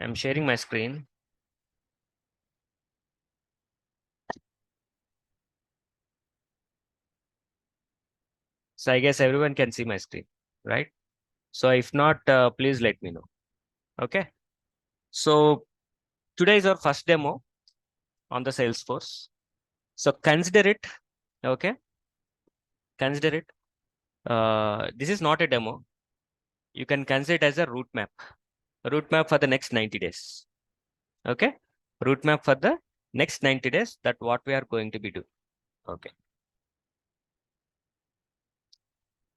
I'm sharing my screen. So I guess everyone can see my screen, right? So if not, please let me know. Okay. So today is our first demo on the Salesforce. So consider it. Okay. Consider it. This is not a demo. You can consider it as a route map. A route map for the next 90 days. Okay. Route map for the next 90 days. That what we are going to be doing. Okay.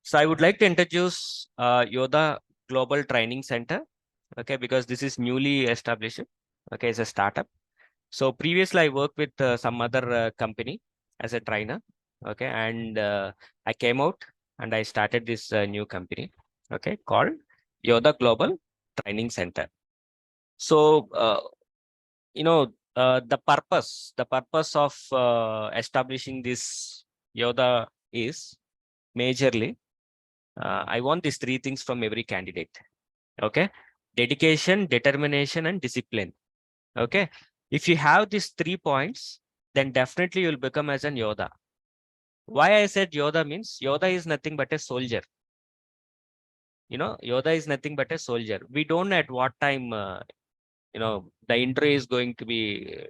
So I would like to introduce Yodha Global Training Center. Okay, because this is newly established. Okay, it's a startup. So previously I worked with some other company as a trainer. Okay, and I came out and I started this new company. Okay, called Yodha Global Training Center. So the purpose of establishing this Yodha is majorly I want these three things from every candidate. Okay, dedication, determination, and discipline. Okay, if you have these 3 points, then definitely you'll become as an Yodha. Why I said Yodha means Yodha is nothing but a soldier. Yodha is nothing but a soldier. We don't know at what time the interview is going to be.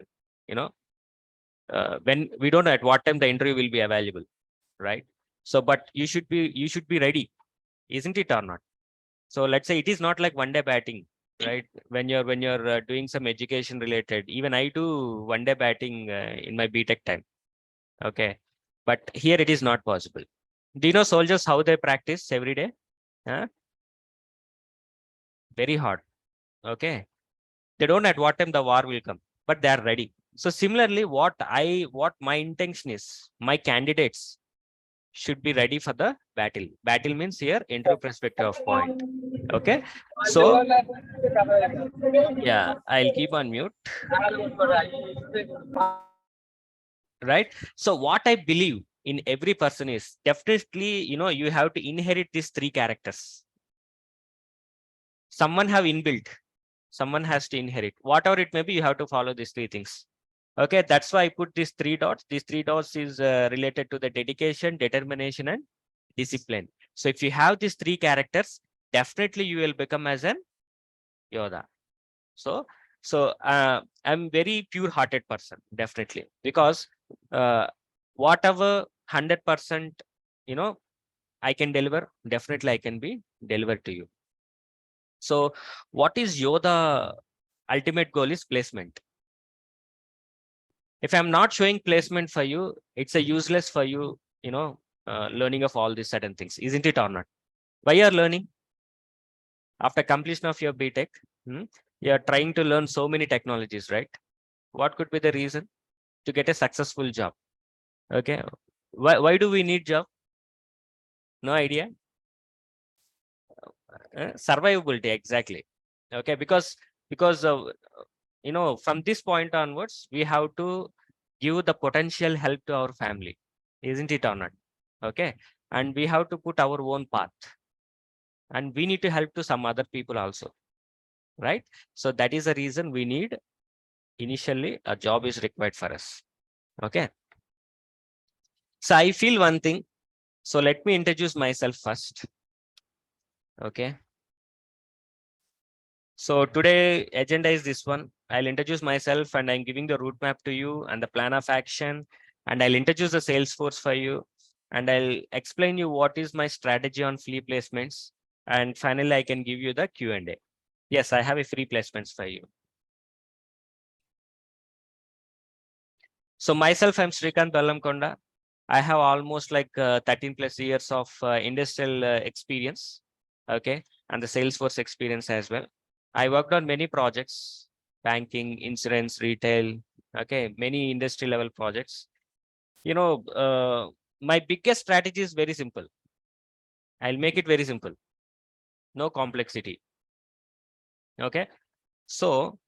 When we don't know at what time the interview will be available, right? So, but you should be ready, isn't it or not? So let's say it is not like one day batting, right? When you're doing some education related, even I do one day batting in my BTech time. Okay, but here it is not possible. Do you know soldiers how they practice every day? Huh? Very hard. Okay, they don't know at what time the war will come, but they are ready. So similarly, what my intention is, my candidates should be ready for the battle. Battle means here interview perspective of point. Okay, so yeah, I'll keep on mute. Right. So what I believe in every person is definitely, you have to inherit these three characters. Someone have inbuilt, someone has to inherit. Whatever it may be, you have to follow these three things. Okay, that's why I put these 3 dots. These 3 dots is related to the dedication, determination, and discipline. So if you have these three characters, definitely you will become as an Yodha. So I'm very pure-hearted person, definitely, because whatever 100% I can deliver, definitely I can be delivered to you. So what is Yodha ultimate goal is placement. If I'm not showing placement for you, it's a useless for you, learning of all these certain things, isn't it or not? Why you're learning? After completion of your BTech, you're trying to learn so many technologies, right? What could be the reason? To get a successful job. Okay. Why do we need job? No idea. Survivability, exactly. Okay, because from this point onwards, we have to give the potential help to our family, isn't it or not? Okay, and we have to put our own path, and we need to help to some other people also, right? So that is the reason we need initially a job is required for us. Okay, so I feel one thing. So let me introduce myself first. Okay. So today agenda is this one. I'll introduce myself and I'm giving the roadmap to you and the plan of action. And I'll introduce the Salesforce for you. And I'll explain you what is my strategy on free placements. And finally, I can give you the Q&A. Yes, I have a free placements for you. So myself, I'm Srikanth Bellamkonda. I have almost like 13 plus years of industrial experience. Okay. And the Salesforce experience as well. I worked on many projects, banking, insurance, retail, okay, many industry level projects. My biggest strategy is very simple. I'll make it very simple. No complexity. Okay. So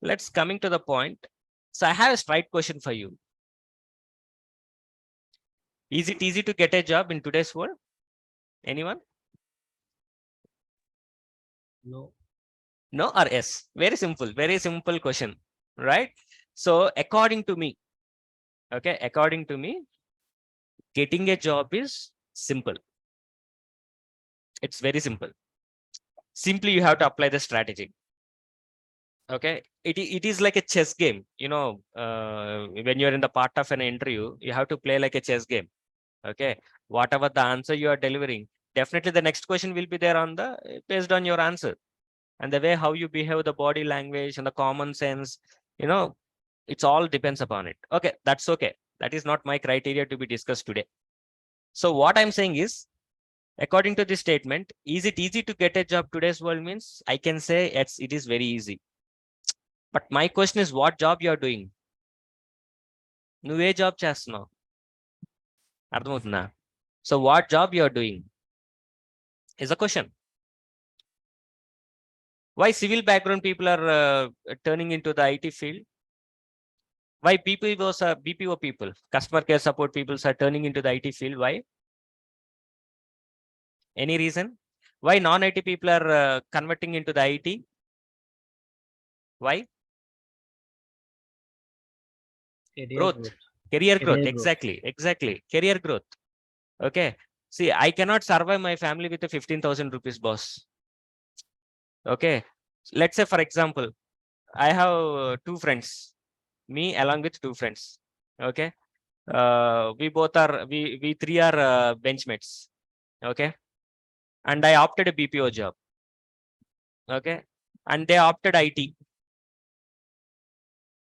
let's coming to the point. So I have a straight question for you. Is it easy to get a job in today's world? Anyone? No. No or yes? Very simple question, right? So according to me, okay, according to me, getting a job is simple. It's very simple. Simply you have to apply the strategy. Okay, it is like a chess game. When you're in the part of an interview, you have to play like a chess game. Okay, whatever the answer you are delivering, definitely the next question will be there on the based on your answer and the way how you behave, the body language and the common sense. It's all depends upon it. Okay, that's okay. That is not my criteria to be discussed today. So what I'm saying is, according to this statement, is it easy to get a job today's world? Means I can say it is very easy. But my question is, what job you are doing? నువ్వే job చేస్తున్నావు? అర్థమవుతుందా? So what job you are doing is a question. Why civil background people are turning into the IT field? Why BPO people, customer care support people are turning into the IT field? Why? Any reason? Why non-IT people are converting into the IT? Why? Growth. Career growth. Exactly. Career growth. Okay. See, I cannot survive my family with a 15,000 rupees, boss. Okay. Let's say, for example, I have two friends, me along with two friends. Okay. We three are benchmates. Okay. And I opted a BPO job. Okay. And they opted IT.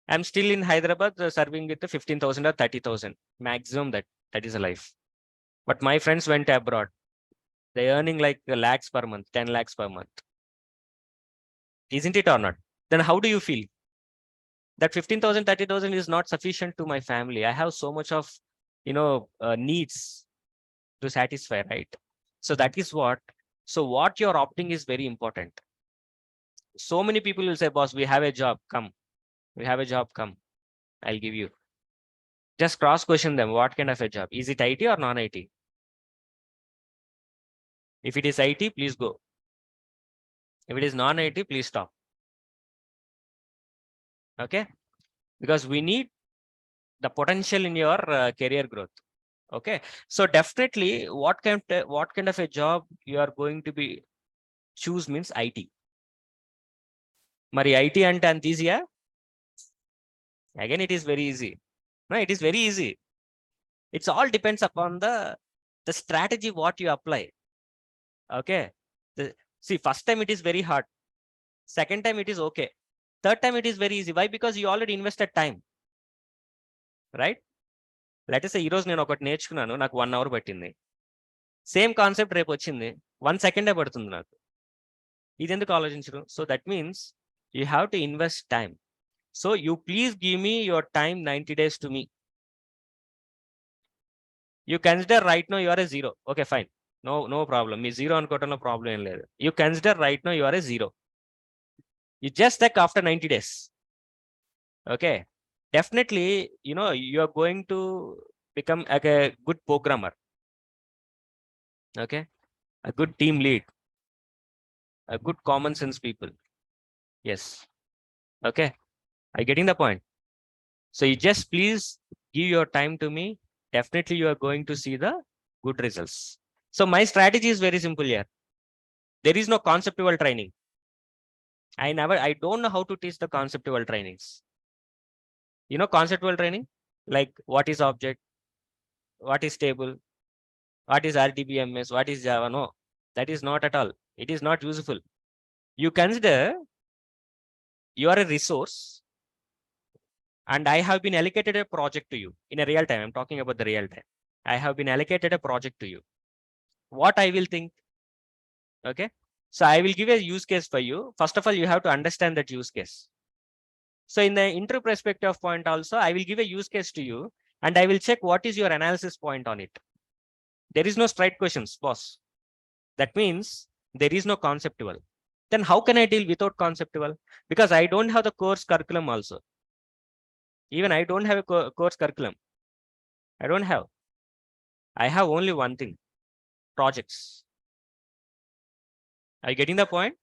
I'm still in Hyderabad serving with the 15,000 or 30,000 maximum. That is a life. But my friends went abroad. They earning like lakhs per month, 10 lakhs per month. Isn't it or not? Then how do you feel? That 15,000, 30,000 is not sufficient to my family. I have so much of, needs to satisfy, right? So that is what. So what you're opting is very important. So many people will say, boss, we have a job, come. We have a job, come. I'll give you. Just cross question them. What kind of a job? Is it IT or non-IT? If it is IT, please go. If it is non-IT, please stop. Okay? Because we need the potential in your career growth. Okay? So definitely what kind of a job you are going to be choose means IT. Mari IT ante ant easy? Again, it is very easy. No, it is very easy. It's all depends upon the strategy what you apply. Okay. See, first time it is very hard. Second time it is okay. Third time it is very easy. Why? Because you already invested time. Right? Let us say, ఈరోజు నేను ఒకటి నేర్చుకున్నాను, నాకు 1 hour పట్టింది. Same concept రేపు వచ్చింది, 1 second పడుతుంది నాకు. ఇది ఎందుకు ఆలోచించరు? So that means you have to invest time. So you please give me your time 90 days to me. You consider right now you are a zero. Okay, fine, no problem. మీ zero అనుకోవటంలో problem ఏం లేదు. You consider right now you are a zero. You just check after 90 days. Okay. Definitely, you are going to become like a good programmer. Okay. A good team lead. A good common sense people. Yes. Okay. Are you getting the point? So you just please give your time to me. Definitely you are going to see the good results. So my strategy is very simple here. There is no conceptual training. I don't know how to teach the conceptual trainings. Conceptual training, like what is object, what is table, what is RDBMS, what is Java? No, that is not at all. It is not useful. You consider you are a resource and I have been allocated a project to you in a real time. I'm talking about the real time. I have been allocated a project to you. What I will think? Okay. So I will give a use case for you. First of all, you have to understand that use case. So in the interview perspective point also, I will give a use case to you and I will check what is your analysis point on it. There is no straight questions, boss. That means there is no conceptual. Then how can I deal without conceptual? Because I don't have the course curriculum also. Even I don't have a course curriculum. I don't have. I have only one thing, projects. Are you getting the point?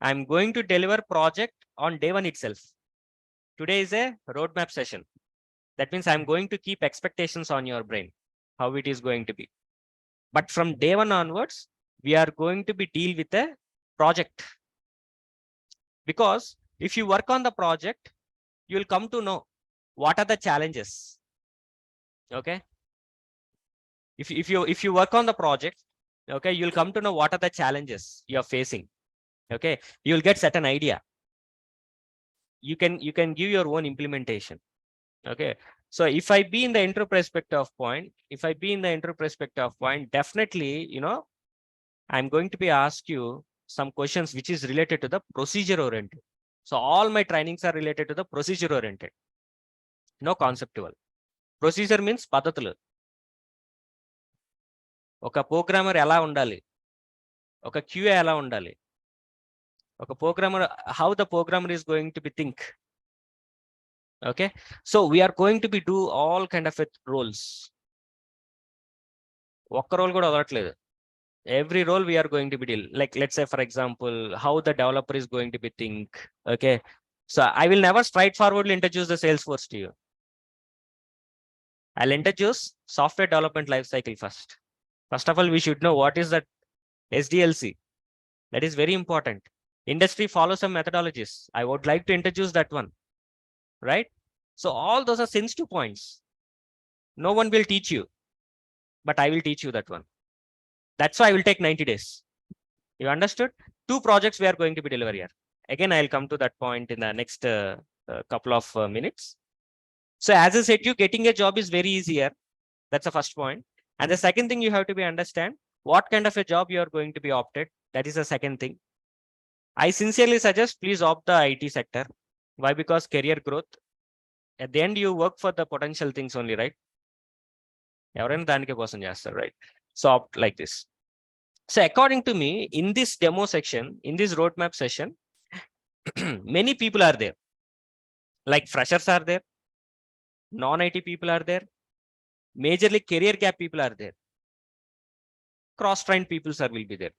I'm going to deliver project on day one itself. Today is a roadmap session. That means I'm going to keep expectations on your brain, how it is going to be. But from day one onwards, we are going to be deal with a project. Because if you work on the project, you will come to know what are the challenges. Okay. If you work on the project, okay, you'll come to know what are the challenges you're facing. Okay. You'll get certain idea. You can give your own implementation. Okay. So if I be in the intro perspective point, definitely, I'm going to be ask you some questions which is related to the procedure oriented. So all my trainings are related to the procedure oriented, no conceptual. Procedure means పద్ధతులు. ఒక programmer ఎలా ఉండాలి, ఒక QA ఎలా ఉండాలి, ఒక programmer, how the programmer is going to be think. Okay, so we are going to be do all kind of roles. ఒక్క role కూడా వదలట్లేదు. Every role we are going to be deal. Like let's say for example, how the developer is going to be think. Okay, so I will never straightforwardly introduce the Salesforce to you. I'll introduce software development lifecycle first. First of all, we should know what is that SDLC. That is very important. Industry follows some methodologies. I would like to introduce that one, right? So all those are sensitive points. No one will teach you, but I will teach you that one. That's why I will take 90 days. You understood? 2 projects we are going to be deliver here. Again, I'll come to that point in the next couple of minutes. So as I said, you getting a job is very easy here. That's the first point. And the second thing you have to be understand what kind of a job you are going to be opted. That is the second thing. I sincerely suggest please opt the IT sector. Why? Because career growth. At the end, you work for the potential things only, right? Right? So opt like this. So according to me, in this demo section, in this roadmap session, many people are there. Like freshers are there, non-IT people are there, majorly career gap people are there, cross-trained people will be there.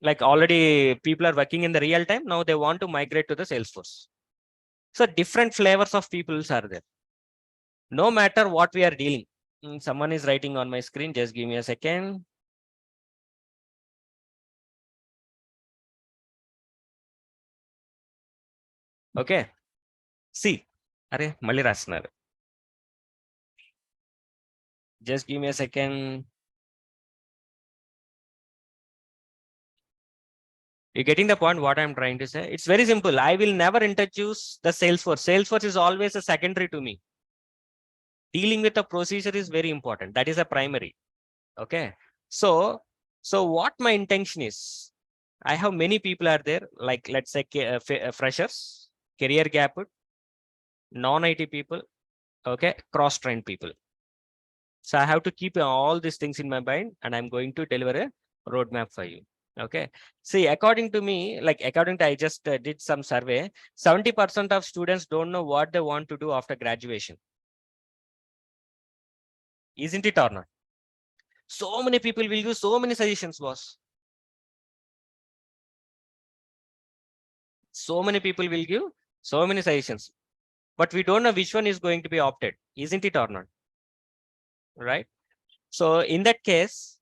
Like already people are working in the real time, now they want to migrate to the Salesforce. So different flavors of peoples are there. No matter what we are dealing. Someone is writing on my screen, just give me a second. Okay, see, are mali rasnaru. Just give me a second. You're getting the point what I'm trying to say? It's very simple. I will never introduce the Salesforce. Salesforce is always a secondary to me. Dealing with the procedure is very important. That is a primary. Okay. So what my intention is, I have many people are there, like let's say freshers, career gap, non-IT people, okay, cross-trained people. So I have to keep all these things in my mind, and I'm going to deliver a roadmap for you. Okay. See, according to me, I just did some survey, 70% of students don't know what they want to do after graduation. Isn't it or not? So many people will give so many suggestions, boss. So many people will give so many suggestions, but we don't know which one is going to be opted. Isn't it or not? Right? So in that case,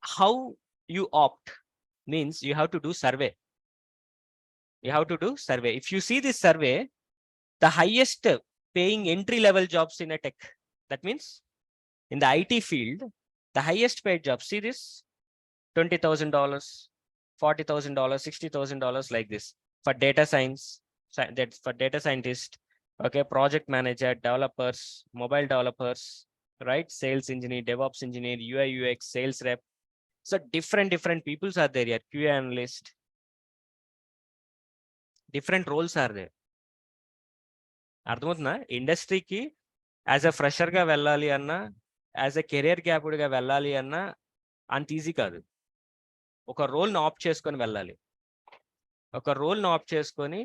how you opt means you have to do survey. You have to do survey. If you see this survey, the highest paying entry level jobs in a tech, that means in the IT field, the highest paid jobs, see this, $20,000, $40,000, $60,000, like this. For data science, that's for data scientist, okay, project manager, developers, mobile developers, right? Sales engineer, DevOps engineer, UI UX, sales rep. So different peoples are there here. QA analyst, different roles are there. అర్థమవుతుందా? ఇండస్ట్రీకి as a fresher గా వెళ్ళాలి అన్నా, as a career gapped గా వెళ్ళాలి అన్నా అంత easy కాదు. ఒక రోల్ని ఆప్ట్ చేసుకొని వెళ్ళాలి. ఒక రోల్ని ఆప్ట్ చేసుకొని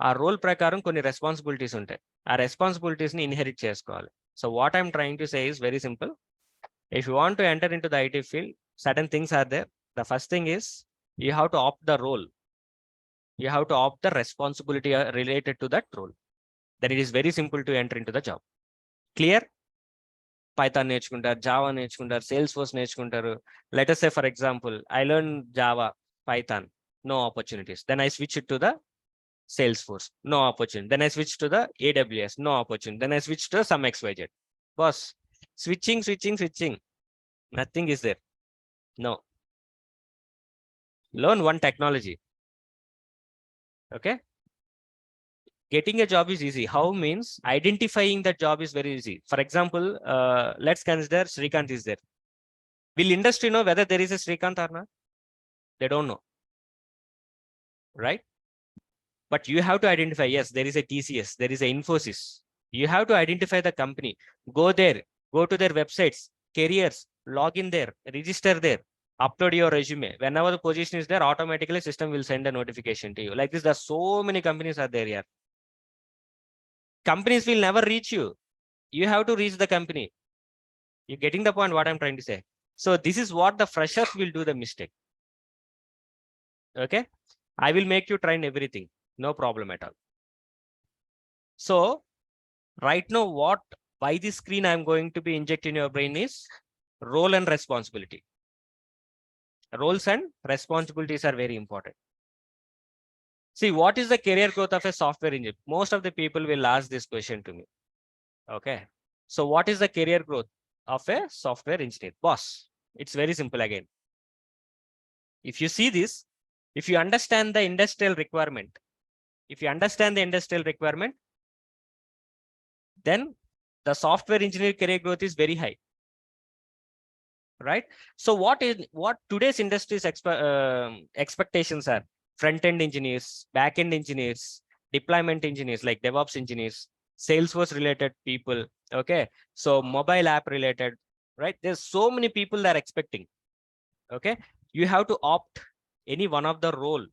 ఆ రోల్ ప్రకారం కొన్ని రెస్పాన్సిబిలిటీస్ ఉంటాయి. ఆ రెస్పాన్సిబిలిటీస్ ని ఇన్హెరిట్ చేసుకోవాలి. So what I'm trying to say is very simple. If you want to enter into the IT field, certain things are there. The first thing is you have to opt the role. You have to opt the responsibility related to that role. Then it is very simple to enter into the job. Clear? Python నేర్చుకుంటారు, Java నేర్చుకుంటారు, Salesforce నేర్చుకుంటారు. Let us say, for example, I learn Java, Python, no opportunities. Then I switch it to the Salesforce, no opportunity. Then I switch to the AWS, no opportunity. Then I switch to some XYZ. Boss, switching. Nothing is there. No. Learn one technology. Okay. Getting a job is easy. How means identifying that job is very easy. For example, let's consider Srikanth is there. Will industry know whether there is a Srikanth or not? They don't know, right? But you have to identify, yes, there is a TCS, there is a Infosys. You have to identify the company. Go there, go to their websites, careers, log in there, register there, upload your resume. Whenever the position is there, automatically system will send a notification to you. Like this, there are so many companies are there here. Companies will never reach you. You have to reach the company. You're getting the point what I'm trying to say. So this is what the freshers will do the mistake. Okay. I will make you train everything. No problem at all. So right now, why this screen I'm going to be injecting in your brain is role and responsibility. Roles and responsibilities are very important. See, what is the career growth of a software engineer? Most of the people will ask this question to me. Okay. So what is the career growth of a software engineer? Boss, it's very simple again. If you see this, if you understand the industrial requirement, then the software engineer career growth is very high, right? So what today's industry's expectations are? Front-end engineers, back-end engineers, deployment engineers like DevOps engineers, Salesforce related people. Okay. So mobile app related, right? There's so many people that are expecting. Okay. You have to opt any one of the role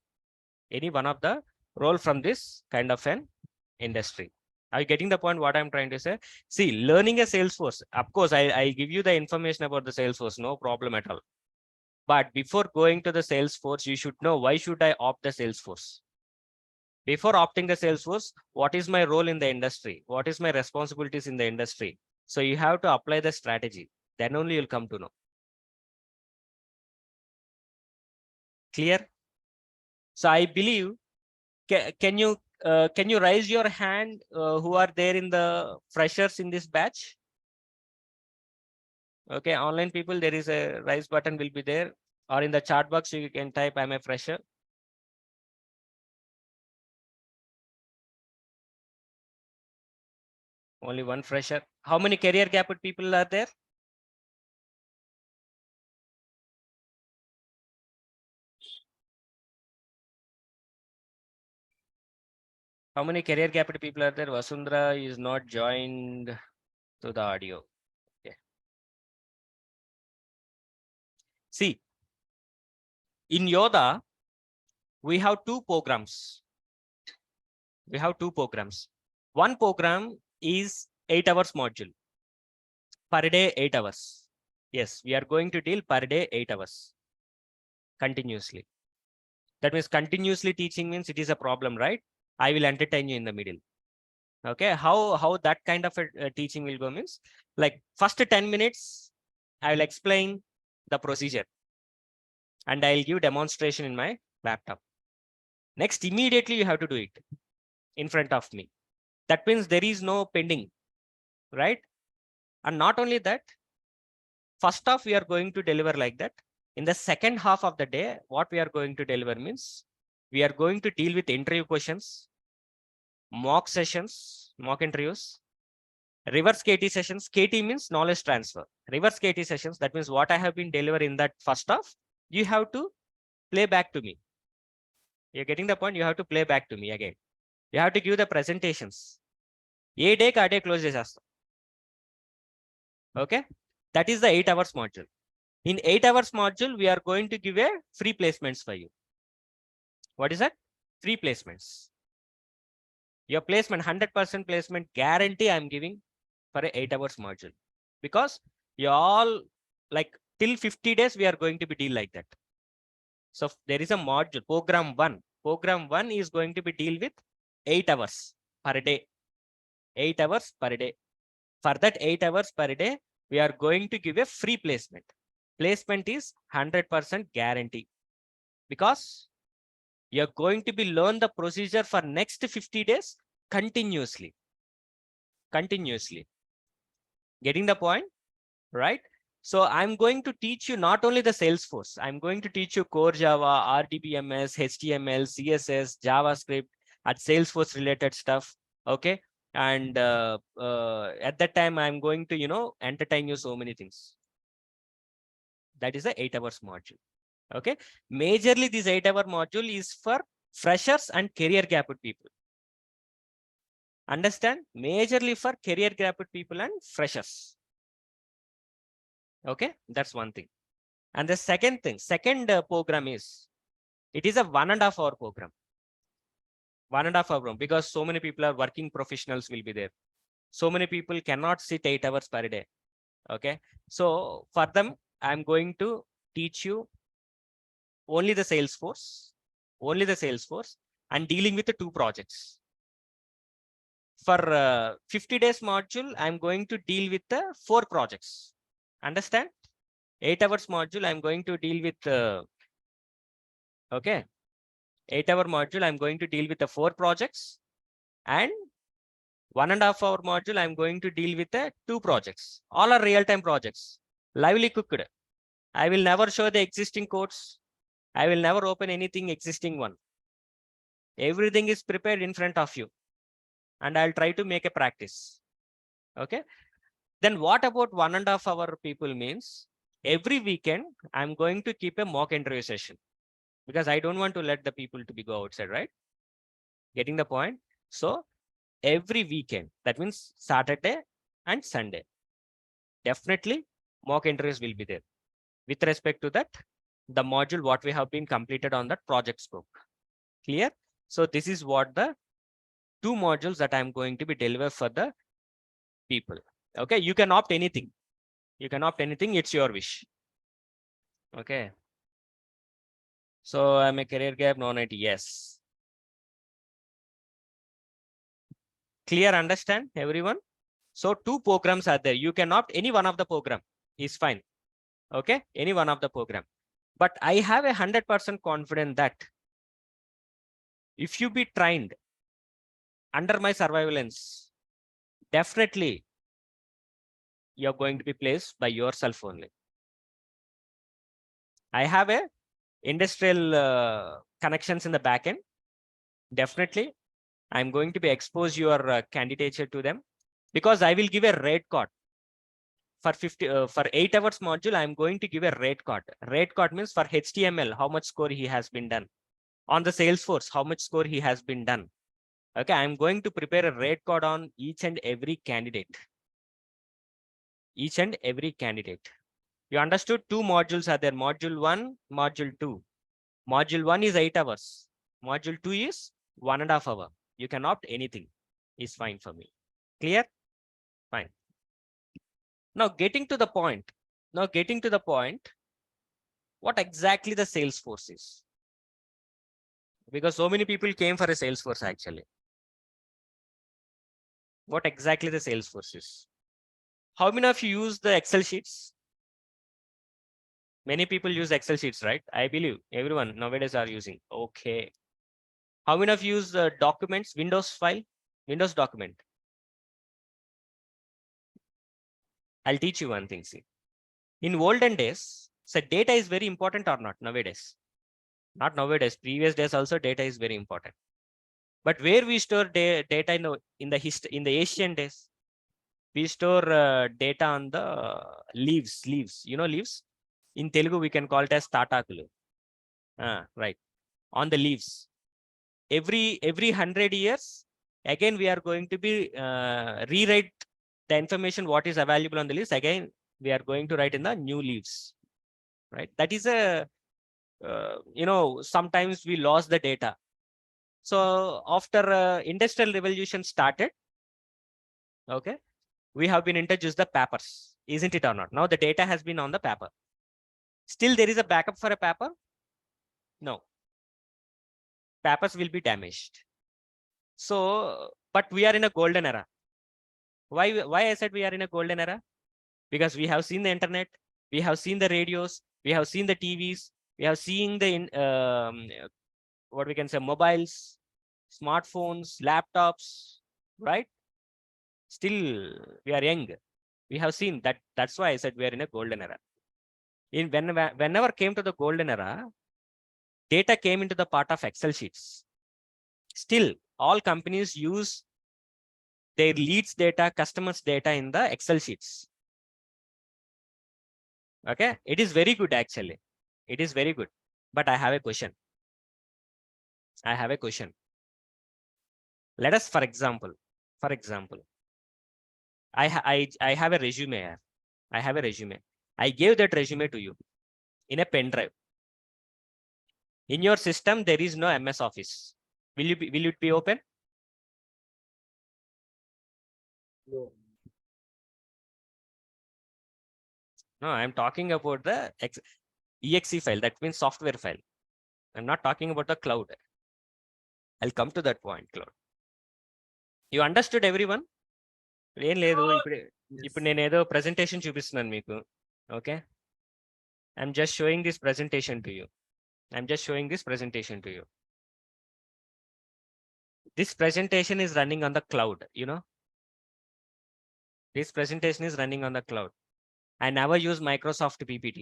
from this kind of an industry. Are you getting the point what I'm trying to say? See, learning a Salesforce, of course, I give you the information about the Salesforce, no problem at all. But before going to the Salesforce, you should know, why should I opt the Salesforce? Before opting the Salesforce, what is my role in the industry? What is my responsibilities in the industry? So you have to apply the strategy. Then only you'll come to know. Clear? So I believe, can you raise your hand who are there in the freshers in this batch? Okay, online people, there is a raise button will be there, or in the chat box you can type I'm a fresher. Only one fresher. How many career gap people are there? How many career gap people are there? Vasundhara is not joined to the audio. Okay. See, in Yodha, we have two programs. One program is 8 hours module. Per day, 8 hours. Yes, we are going to deal per day 8 hours. Continuously. That means continuously teaching means it is a problem, right? I will entertain you in the middle. Okay, how that kind of a teaching will go means, like first 10 minutes, I will explain the procedure and I'll give demonstration in my laptop. Next, immediately you have to do it in front of me. That means there is no pending, right? And not only that, first half we are going to deliver like that. In the second half of the day, what we are going to deliver means, we are going to deal with interview questions, mock sessions, mock interviews, reverse KT sessions. KT means knowledge transfer. Reverse KT sessions, that means what I have been delivered in that first half, you have to play back to me. You're getting the point? You have to play back to me again. You have to give the presentations. A day ka day close chestastam. Okay, that is the 8 hours module. In 8 hours module, we are going to give a free placements for you. What is that? Free placements. Your placement, 100% placement guarantee I'm giving for a 8 hours module, because you all, like till 50 days, we are going to be deal like that. So there is a module, program 1. Program 1 is going to be deal with 8 hours per day. 8 hours per day. For that 8 hours per day, we are going to give a free placement. Placement is 100% guarantee, because you're going to be learn the procedure for next 50 days continuously. Getting the point, right? So I'm going to teach you not only the Salesforce, I'm going to teach you core Java, RDBMS, HTML, CSS, JavaScript, and Salesforce related stuff. Okay. And at that time, I'm going to, entertain you so many things. That is the 8 hours module. Okay. Majorly, this 8 hour module is for freshers and career gap people. Understand? Majorly for career gap people and freshers. Okay. That's one thing. And the second thing, program is, it is a 1.5 hour program. 1.5 hour program, because so many people are working professionals will be there. So many people cannot sit 8 hours per day. Okay. So for them, I'm going to teach you only the Salesforce, and dealing with the 2 projects. For 50 days module, I'm going to deal with the 4 projects. Understand? 8 hours module, I'm going to deal with, okay. 8 hour module, I'm going to deal with the 4 projects, and 1.5 hour module, I'm going to deal with the 2 projects. All are real-time projects, lively cooked. I will never show the existing codes. I will never open anything existing one. Everything is prepared in front of you, and I'll try to make a practice. Okay. Then what about 1.5 hour people means, every weekend, I'm going to keep a mock interview session, because I don't want to let the people to be go outside, right? Getting the point? So every weekend, that means Saturday and Sunday, definitely mock interviews will be there with respect to that, the module what we have been completed on that project scope. Clear? So this is what the 2 modules that I'm going to be deliver for the people. Okay. You can opt anything. It's your wish. Okay. So I'm a career gap non-IT. Yes. Clear? Understand everyone? So 2 programs are there. You can opt any one of the program is fine. Okay. Any one of the program. But I have 100% confidence that if you be trained under my surveillance, definitely you're going to be placed by yourself only. I have a industrial connections in the backend. Definitely, I'm going to be expose your candidature to them, because I will give a rate card for 8 hours module. I'm going to give a rate card. Rate card means for HTML, how much score he has been done. On the Salesforce, how much score he has been done. Okay, I'm going to prepare a rate card on each and every candidate. You understood? 2 modules are there. Module 1, module 2. Module 1 is 8 hours. Module 2 is 1.5 hour. You can opt anything. Is fine for me. Clear? Fine. Now getting to the point. What exactly the Salesforce is? Because so many people came for a Salesforce actually. What exactly the Salesforce is? How many of you use the Excel sheets? Many people use Excel sheets, right? I believe everyone nowadays are using. Okay. How many of you use documents, Windows file, Windows document? I'll teach you one thing. See, in olden days, so data is very important or not nowadays? Not nowadays. Previous days also data is very important. But where we store data in the ancient days, we store data on the leaves. You know leaves? In Telugu we can call it as tatakulu. Right. On the leaves. Every 100 years, again we are going to be rewrite the information what is available on the leaves. Again, we are going to write in the new leaves. Right. That is a sometimes we lost the data. So after industrial revolution started, okay, we have been introduced the papers, isn't it or not? Now the data has been on the paper. Still there is a backup for a paper? No. papers will be damaged. So, but we are in a golden era. Why I said we are in a golden era? Because we have seen the internet, we have seen the radios, we have seen the TVs, we have seen the what we can say, mobiles, smartphones, laptops, right? Still, we are young. We have seen that. That's why I said we are in a golden era. Whenever came to the golden era, data came into the part of Excel sheets. Still, all companies use their leads data, customers data in the Excel sheets. Okay, it is very good actually. It is very good. But I have a question. Let us, for example, I have a resume here. I have a resume. I gave that resume to you in a pen drive. In your system, there is no MS Office. Will it be open? No. No, I'm talking about the exe file. That means software file. I'm not talking about the cloud. I'll come to that point, cloud. You understood, everyone? ఏం లేదు ఇప్పుడు నేను ఏదో presentation చూపిస్తున్నాను మీకు. Okay, I'm just showing this presentation to you. This presentation is running on the cloud, you know. This presentation is running on the cloud. I never use Microsoft PPT.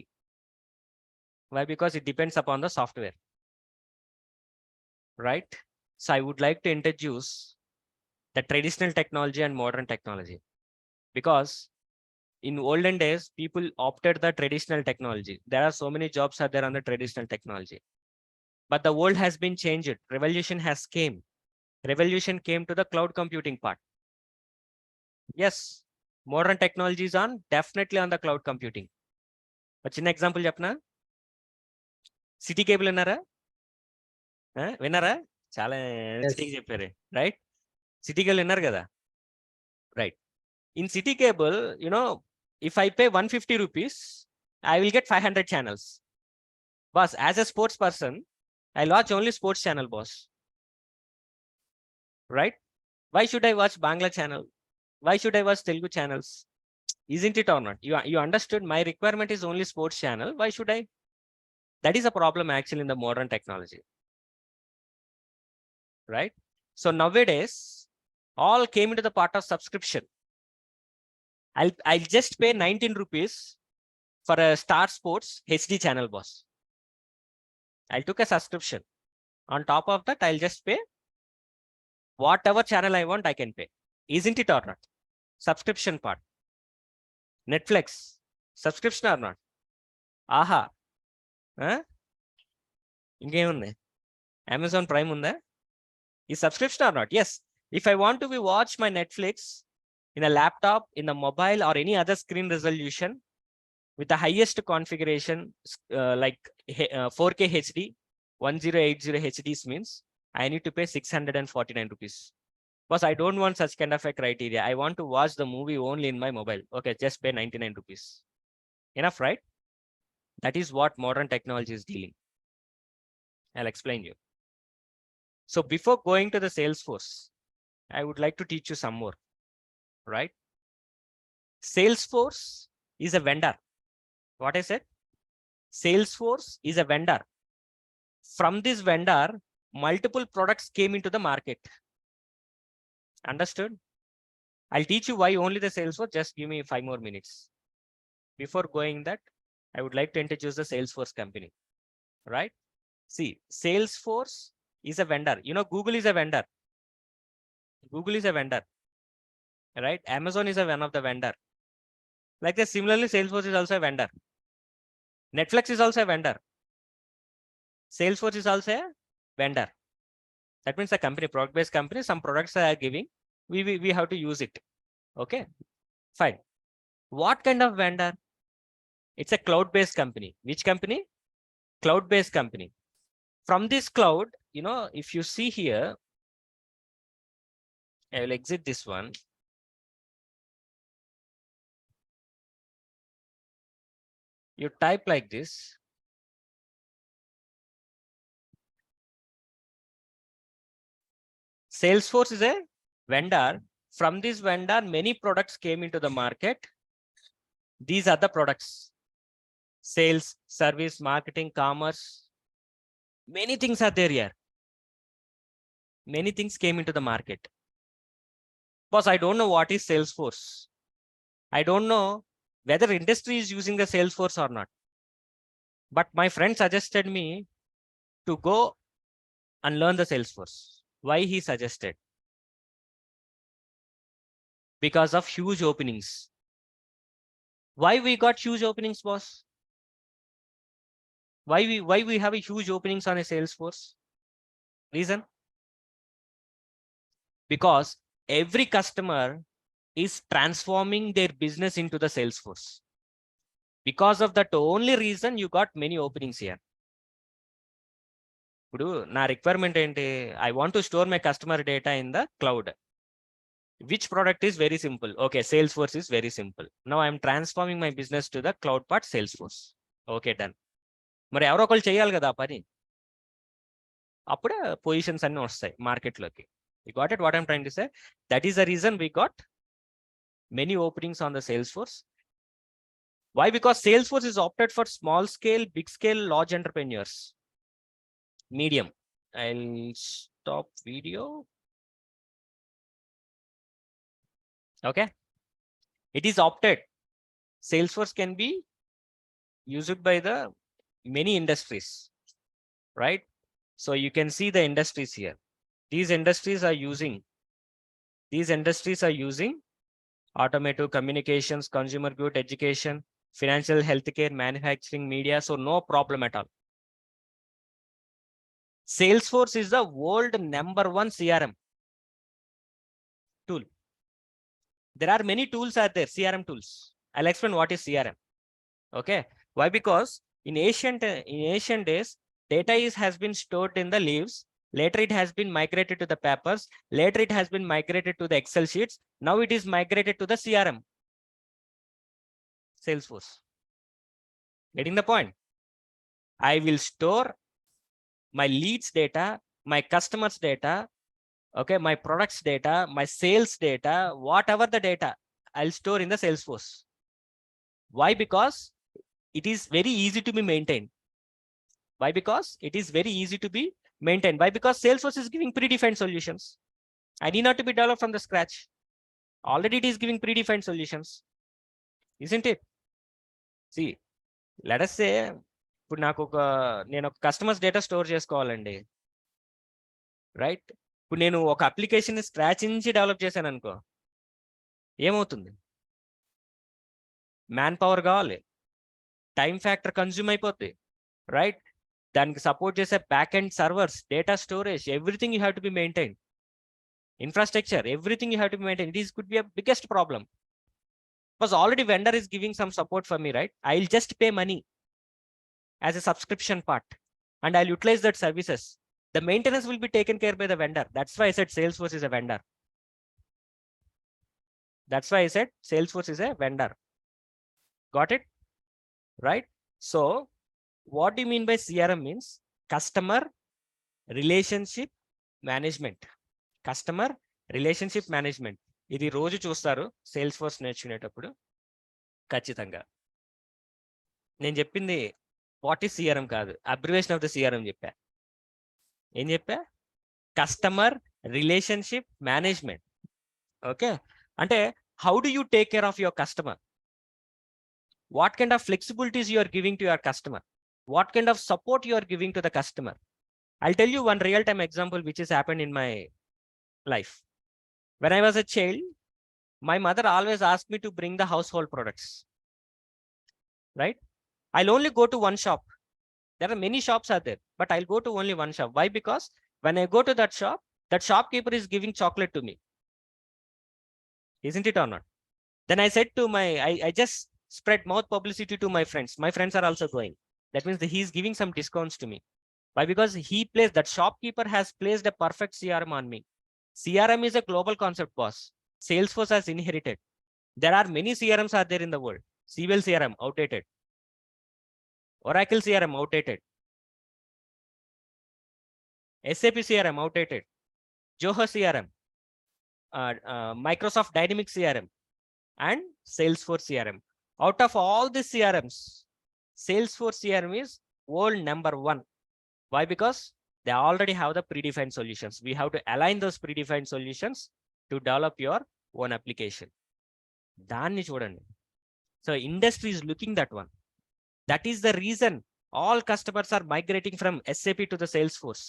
Why? Because it depends upon the software, right? So I would like to introduce the traditional technology and modern technology, because in olden days, people opted the traditional technology. There are so many jobs are there on the traditional technology, but the world has been changed. Revolution came to the cloud computing part. Yes, modern technology is on definitely on the cloud computing. A చిన్న example చెప్పనా? City cable విన్నారా? విన్నారా? చాలా సిటీకి చెప్పారు, right? City cable విన్నారు కదా, right? In city cable, you know, if I pay 150 rupees, I will get 500 channels. Boss, as a sports person, I'll watch only sports channel, boss. Right? Why should I watch Bangla channel? Why should I watch Telugu channels? Isn't it or not? You understood my requirement is only sports channel. Why should I? That is a problem actually in the modern technology. Right? So nowadays, all came into the part of subscription. I'll just pay 19 rupees for a Star Sports HD channel, boss. I took a subscription. On top of that, I'll just pay whatever channel I want, I can pay. Isn't it or not? Subscription part. Netflix, subscription or not? Aha. ఇంకేముంది? Amazon Prime ఉందా? Is subscription or not? Yes. If I want to watch my Netflix in a laptop, in a mobile, or any other screen resolution with the highest configuration, like 4K HD, 1080 HDs means I need to pay 649 rupees. Because I don't want such kind of a criteria. I want to watch the movie only in my mobile. Okay, just pay 99 rupees. Enough, right? That is what modern technology is dealing. I'll explain you. So before going to the Salesforce, I would like to teach you some more, right? Salesforce is a vendor. What I said? Salesforce is a vendor. From this vendor, multiple products came into the market. Understood? I'll teach you why only the Salesforce. Just give me 5 more minutes. Before going that, I would like to introduce the Salesforce company, right? See, Salesforce is a vendor. You know, Google is a vendor. Google is a vendor, right? Amazon is one of the vendor. Like that, similarly, Salesforce is also a vendor. Netflix is also a vendor. Salesforce is also a vendor. That means a company, product-based company, some products are giving, we have to use it. Okay, fine. What kind of vendor? It's a cloud-based company. Which company? Cloud-based company. From this cloud, you know, if you see here, I will exit this one. You type like this. Salesforce is a vendor. From this vendor, many products came into the market. These are the products: sales, service, marketing, commerce. Many things are there here. Many things came into the market. Because I don't know what is Salesforce. I don't know whether industry is using the Salesforce or not. But my friend suggested me to go and learn the Salesforce. Why he suggested? Because of huge openings. Why we got huge openings, boss? Why we have a huge openings on a Salesforce? Reason? Because every customer is transforming their business into the Salesforce. Because of that only reason, you got many openings here. Na requirement enti, I want to store my customer data in the cloud. Which product is very simple? Okay, Salesforce is very simple. Now I'm transforming my business to the cloud part Salesforce. Okay, done. మరి ఎవరో ఒకళ్ళు చేయాలి కదా ఆ పని. అప్పుడే positions అన్ని వస్తాయి మార్కెట్లోకి. You got it? What I'm trying to say? That is the reason we got many openings on the Salesforce. Why? Because Salesforce is opted for small scale, big scale, large entrepreneurs. Medium. I'll stop video. Okay. It is opted. Salesforce can be used by the many industries, right? So you can see the industries here. These industries are using automotive, communications, consumer good, education, financial, healthcare, manufacturing, media. So no problem at all. Salesforce is the world #1 CRM tool. There are many tools out there, CRM tools. I'll explain what is CRM. Okay. Why? Because in ancient days, data has been stored in the leaves. Later, it has been migrated to the papers. Later, it has been migrated to the Excel sheets. Now it is migrated to the CRM. Salesforce. Getting the point? I will store my leads data, my customers data, okay, my products data, my sales data, whatever the data, I'll store in the Salesforce. Why? Because it is very easy to be maintained. Why? Because it is very easy to be maintained. Why? Because Salesforce is giving predefined solutions. I need not to be developed from the scratch. Already it is giving predefined solutions. Isn't it? See, let us say, ఇప్పుడు నాకు నేను ఒక customers data store చేసుకోవాలండి, right? ఇప్పుడు నేను ఒక application scratch నుంచి develop చేశాను అనుకో, ఏమవుతుంది? మ్యాన్ పవర్ కావాలి, టైం ఫ్యాక్టర్ కన్జ్యూమ్ అయిపోద్ది, రైట్? దానికి సపోర్ట్ చేసే back end servers, data storage, everything you have to be maintain. Infrastructure, everything you have to maintain. This could be a biggest problem. Because already vendor is giving some support for me, right? I'll just pay money as a subscription part and I'll utilize that services. The maintenance will be taken care by the vendor. That's why I said Salesforce is a vendor. That's why I said Salesforce is a vendor. Got it? Right? So what do you mean by CRM? Means customer relationship management. Customer relationship management. ఇది రోజు చూస్తారు Salesforce నేర్చుకునేటప్పుడు ఖచ్చితంగా. నేను చెప్పింది what is CRM కాదు, abbreviation of the CRM చెప్పా. ఏం చెప్పా? Customer relationship management. ఓకే, అంటే how do you take care of your customer? What kind of flexibilities you are giving to your customer? What kind of support you are giving to the customer? I'll tell you one real time example which has happened in my life. When I was a child, my mother always asked me to bring the household products, right? I'll only go to one shop. There are many shops out there, but I'll go to only one shop. Why? Because when I go to that shop, that shopkeeper is giving chocolate to me. Isn't it or not? Then I said to I just spread mouth publicity to my friends. My friends are also going. That means that he's giving some discounts to me. Why? Because that shopkeeper has placed a perfect CRM on me. CRM is a global concept, boss. Salesforce has inherited. There are many CRMs out there in the world. CWL CRM, outdated. Oracle CRM, outdated. SAP CRM, outdated. Zoho CRM, Microsoft Dynamics CRM, and Salesforce CRM. Out of all the CRMs, Salesforce CRM is world number one. Why? Because they already have the predefined solutions. We have to align those predefined solutions to develop your own application. దాన్ని చూడండి. So industry is looking that one. That is the reason all customers are migrating from SAP to the Salesforce.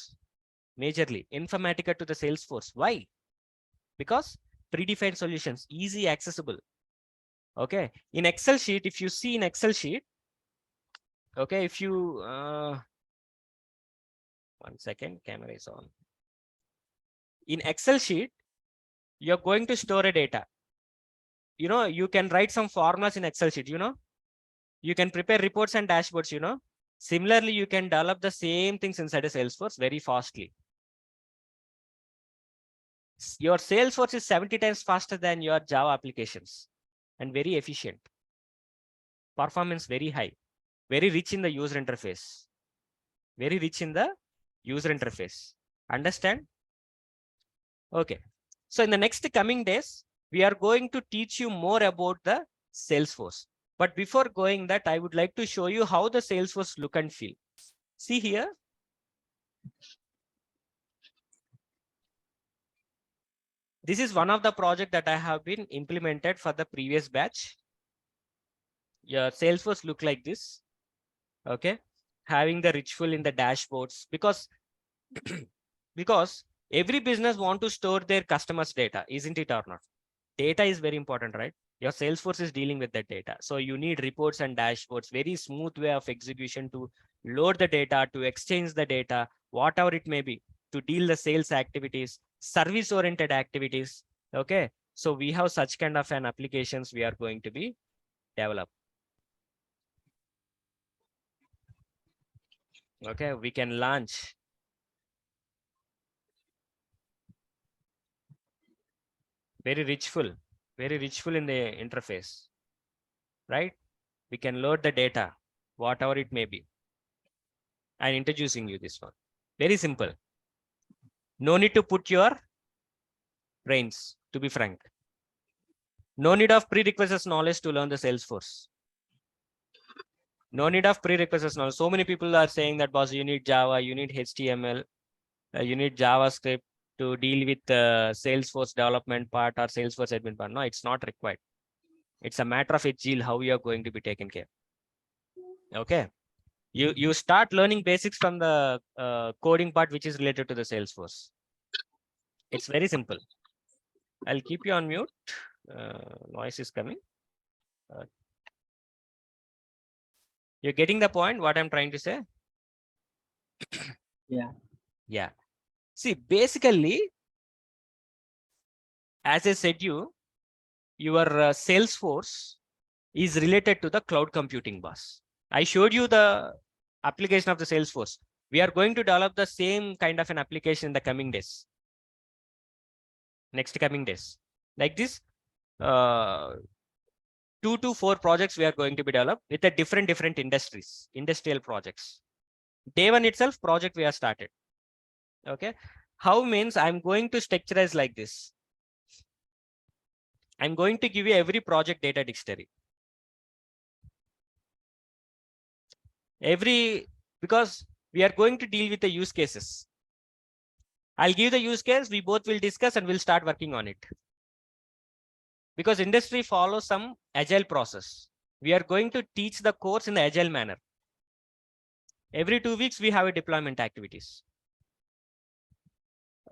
Majorly Informatica to the Salesforce. Why? Because predefined solutions, easy accessible. Okay, in Excel sheet, if you see in Excel sheet, okay, if you 1 second, camera is on. In Excel sheet, you're going to store a data. You know, you can write some formulas in Excel sheet, you know, you can prepare reports and dashboards, you know. Similarly, you can develop the same things inside a Salesforce very fastly. Your Salesforce is 70 times faster than your Java applications and very efficient. Performance very high, very rich in the user interface. Very rich in the user interface. Understand? Okay. So in the next coming days, we are going to teach you more about the Salesforce. But before going that, I would like to show you how the Salesforce look and feel. See here. This is one of the project that I have been implemented for the previous batch. Your Salesforce look like this. Okay. Having the ritual in the dashboards, because every business want to store their customers' data, isn't it or not? Data is very important, right? Your Salesforce is dealing with that data. So you need reports and dashboards, very smooth way of execution to load the data, to exchange the data, whatever it may be, to deal the sales activities, service-oriented activities. Okay. So we have such kind of an applications we are going to be developed. Okay, we can launch. Very richful in the interface, right? We can load the data, whatever it may be. I'm introducing you this one. Very simple. No need to put your brains, to be frank. No need of prerequisites knowledge to learn the Salesforce. No need of prerequisites knowledge. So many people are saying that, boss, you need Java, you need HTML, you need JavaScript to deal with the Salesforce development part or Salesforce admin part. No, it's not required. It's a matter of agile, how you are going to be taken care. Okay. You start learning basics from the coding part, which is related to the Salesforce. It's very simple. I'll keep you on mute. Noise is coming. You're getting the point, what I'm trying to say? Yeah. Yeah. See, basically, as I said your Salesforce is related to the cloud computing bus. I showed you the application of the Salesforce. We are going to develop the same kind of an application in the coming days. Next coming days. Like this, 2 to 4 projects we are going to be developed with the different industries, industrial projects. Day one itself, project we have started. Okay. How means I'm going to structurize like this. I'm going to give you every project data dictionary. Because we are going to deal with the use cases. I'll give the use case, we both will discuss and we'll start working on it. Because industry follows some agile process. We are going to teach the course in the agile manner. Every 2 weeks, we have a deployment activities.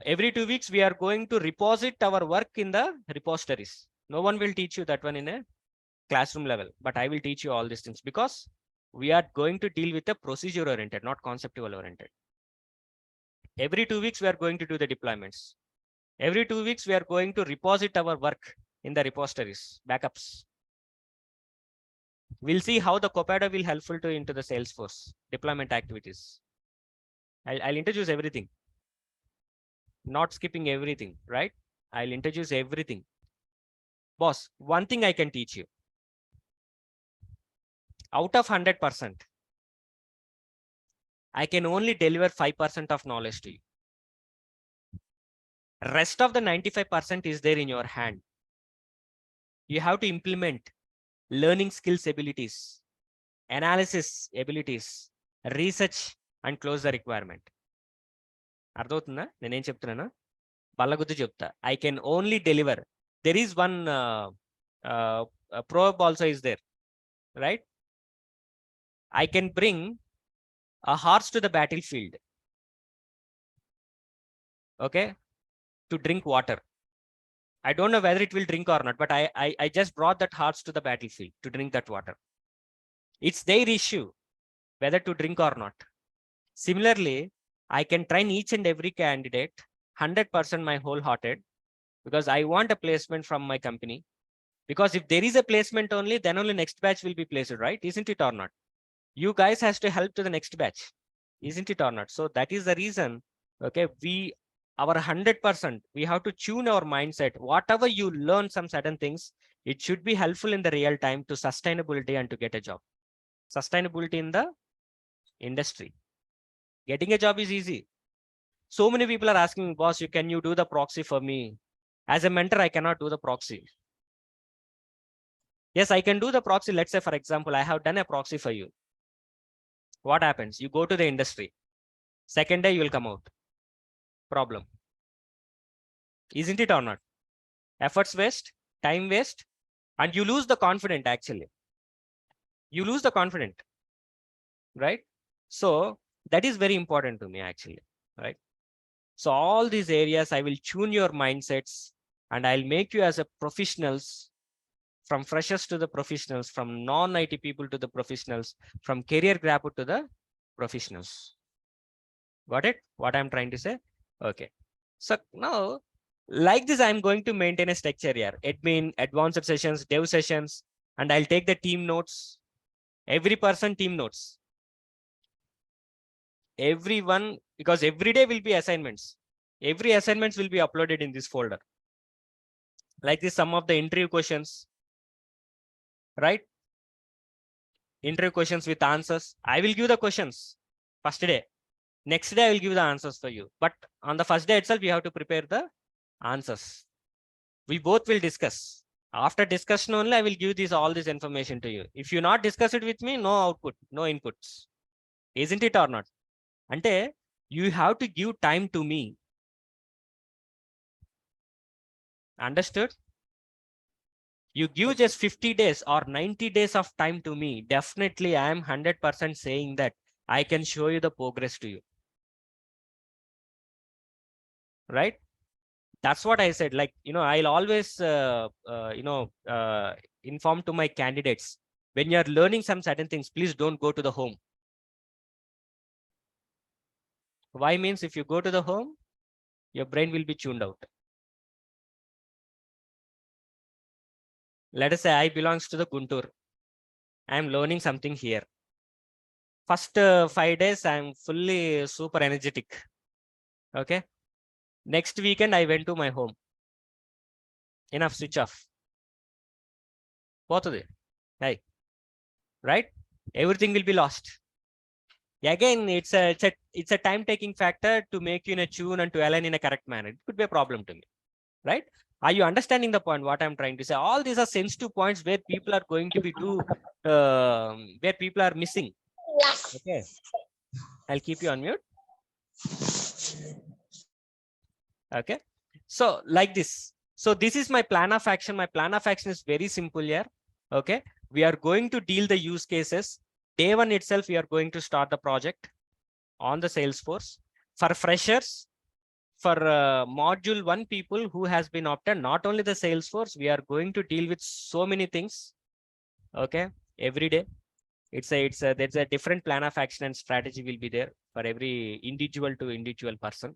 Every 2 weeks, we are going to reposit our work in the repositories. No one will teach you that one in a classroom level, but I will teach you all these things because we are going to deal with the procedure oriented, not conceptual oriented. Every 2 weeks, we are going to do the deployments. Every 2 weeks, we are going to reposit our work in the repositories, backups. We'll see how the Copado will helpful to into the Salesforce deployment activities. I'll introduce everything. Not skipping everything, right? I'll introduce everything. Boss, one thing I can teach you. Out of 100%, I can only deliver 5% of knowledge to you. Rest of the 95% is there in your hand. You have to implement learning skills abilities, analysis abilities, research and close the requirement. అర్థమవుతుందా నేనేం చెప్తున్నాను? బల్లగుద్ది చెప్తా. I can only deliver. There is one proverb also is there, right? I can bring a horse to the battlefield, okay, to drink water. I don't know whether it will drink or not, but I just brought that horse to the battlefield to drink that water. It's their issue whether to drink or not. Similarly, I can train each and every candidate 100% my wholehearted, because I want a placement from my company. Because if there is a placement only, then only next batch will be placed, right? Isn't it or not? You guys has to help to the next batch, isn't it or not? So that is the reason, okay, our 100%, we have to tune our mindset. Whatever you learn some certain things, it should be helpful in the real time to sustainability and to get a job. Sustainability in the industry. Getting a job is easy. So many people are asking, boss, can you do the proxy for me? As a mentor, I cannot do the proxy. Yes, I can do the proxy. Let's say, for example, I have done a proxy for you. What happens? You go to the industry. Second day, you will come out. Problem. Isn't it or not? Efforts waste, time waste, and you lose the confidence actually. You lose the confidence, right? So that is very important to me actually, right? So all these areas, I will tune your mindsets and I'll make you as a professionals, from freshers to the professionals, from non-IT people to the professionals, from career graduate to the professionals. Got it? What I'm trying to say? Okay. So now, like this, I'm going to maintain a structure here. Admin, advanced sessions, dev sessions, and I'll take the team notes. Every person team notes. Everyone, because every day will be assignments. Every assignments will be uploaded in this folder. Like this, some of the interview questions, right? Interview questions with answers. I will give the questions first day. Next day, I will give the answers for you. But on the first day itself, you have to prepare the answers. We both will discuss. After discussion only, I will give all this information to you. If you not discuss it with me, no output, no inputs. Isn't it or not? Ante, you have to give time to me. Understood? You give just 50 days or 90 days of time to me. Definitely, I am 100% saying that I can show you the progress to you. Right? That's what I said. Like, I'll always, inform to my candidates, when you're learning some certain things, please don't go to the home. Why means if you go to the home, your brain will be tuned out. Let us say I belongs to the Guntur. I'm learning something here. First 5 days, I'm fully super energetic. Okay. Next weekend, I went to my home. Enough, switch off. Both of them. Hey. Right? Everything will be lost. Again, it's a time-taking factor to make you in a tune and to align in a correct manner. It could be a problem to me. Right? Are you understanding the point, what I'm trying to say? All these are sensitive points where people are going to be where people are missing. Okay. I'll keep you on mute. Okay. So like this. So this is my plan of action. My plan of action is very simple here. Okay. We are going to deal the use cases. Day one itself, we are going to start the project on the Salesforce. For freshers, for module 1 people who has been opted, not only the Salesforce, we are going to deal with so many things. Okay. Every day. There's a different plan of action and strategy will be there for every individual to individual person.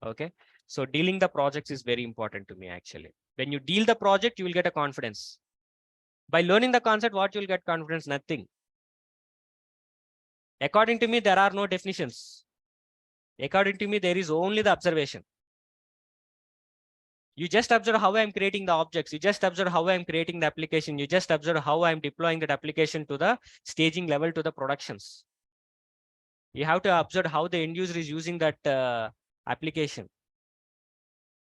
Okay. So dealing the projects is very important to me actually. When you deal the project, you will get a confidence. By learning the concept, what you will get confidence? Nothing. According to me, there are no definitions. According to me, there is only the observation. You just observe how I'm creating the objects. You just observe how I'm creating the application. You just observe how I'm deploying that application to the staging level to the productions. You have to observe how the end user is using that application.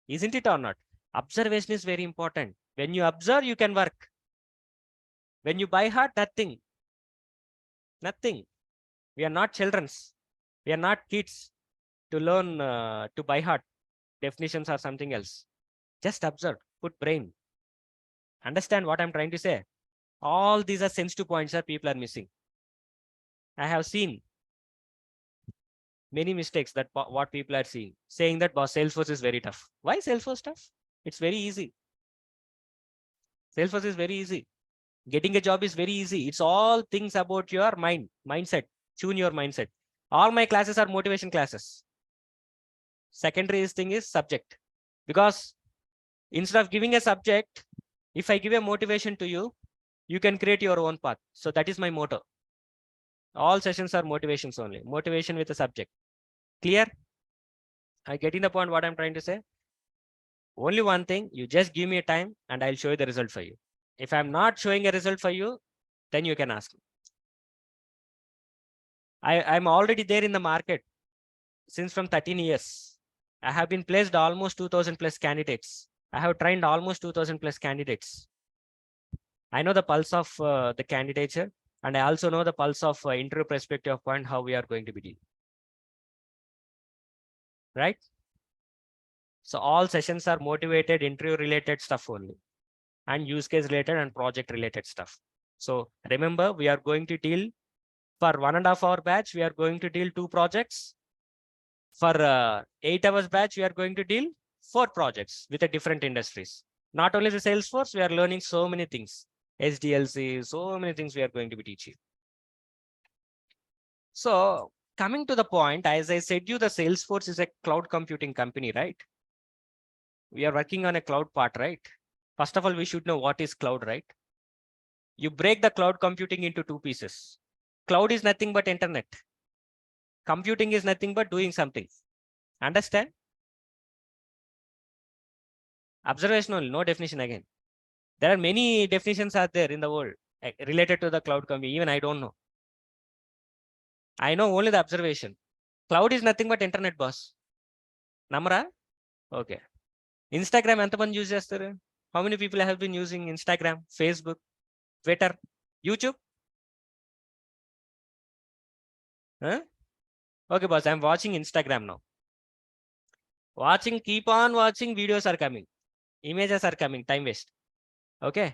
Isn't it or not? Observation is very important. When you observe, you can work. When you buy heart, nothing. Nothing. We are not children. We are not kids to learn to buy heart. Definitions are something else. Just observe, put brain. Understand what I'm trying to say? All these are sensitive points that people are missing. I have seen many mistakes that what people are seeing, saying that boss Salesforce is very tough. Why Salesforce tough? It's very easy. Salesforce is very easy. Getting a job is very easy. It's all things about your mindset. Tune your mindset. All my classes are motivation classes. Secondary thing is subject. Because instead of giving a subject, if I give a motivation to you, you can create your own path. So that is my motto. All sessions are motivations only. Motivation with a subject. Clear? I getting the point what I'm trying to say? Only one thing, you just give me a time and I'll show you the result for you. If I'm not showing a result for you, then you can ask me. I'm already there in the market since from 13 years. I have been placed almost 2000 plus candidates. I have trained almost 2000 plus candidates. I know the pulse of the candidature, and I also know the pulse of interview perspective point, how we are going to be dealing. Right? So all sessions are motivated, interview related stuff only, and use case related and project related stuff. So remember, we are going to deal for 1.5 hour batch. We are going to deal 2 projects. For 8 hours batch, we are going to deal 4 projects with a different industries. Not only the Salesforce, we are learning so many things. SDLC, so many things we are going to be teaching. So coming to the point, as I said you, the Salesforce is a cloud computing company, right? We are working on a cloud part, right? First of all, we should know what is cloud, right? You break the cloud computing into 2 pieces. Cloud is nothing but internet. Computing is nothing but doing something. Understand? Observational, no definition again. There are many definitions out there in the world related to the cloud computing. Even I don't know. I know only the observation. Cloud is nothing but internet, boss. Namra? Okay. Instagram ఎంతమంది use చేస్తారు? How many people have been using Instagram, Facebook, Twitter, YouTube? Huh? Okay, boss, I'm watching Instagram now. Keep on watching, videos are coming. Images are coming, time waste. Okay.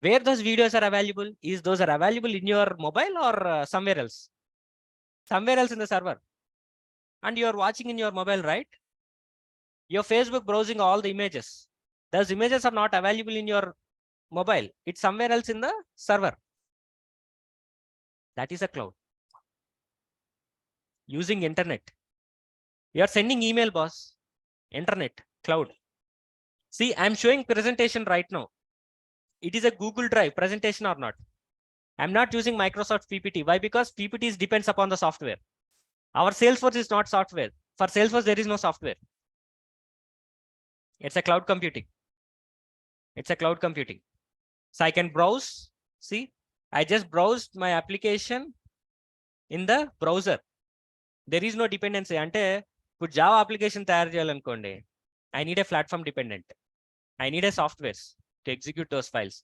Where those videos are available? Is those are available in your mobile or somewhere else? Somewhere else in the server. And you are watching in your mobile, right? Your Facebook browsing all the images. Those images are not available in your mobile. It's somewhere else in the server. That is a cloud. Using internet. You are sending email, boss. Internet, cloud. See, I'm showing presentation right now. It is a Google Drive presentation or not. I'm not using Microsoft PPT. Why? Because PPT depends upon the software. Our Salesforce is not software. For Salesforce, there is no software. It's a cloud computing. It's a cloud computing. So I can browse. See, I just browsed my application in the browser. There is no dependency. Ante ఇప్పుడు Java application తయారు చేయాలనుకోండి, I need a platform dependent. I need a softwares to execute those files.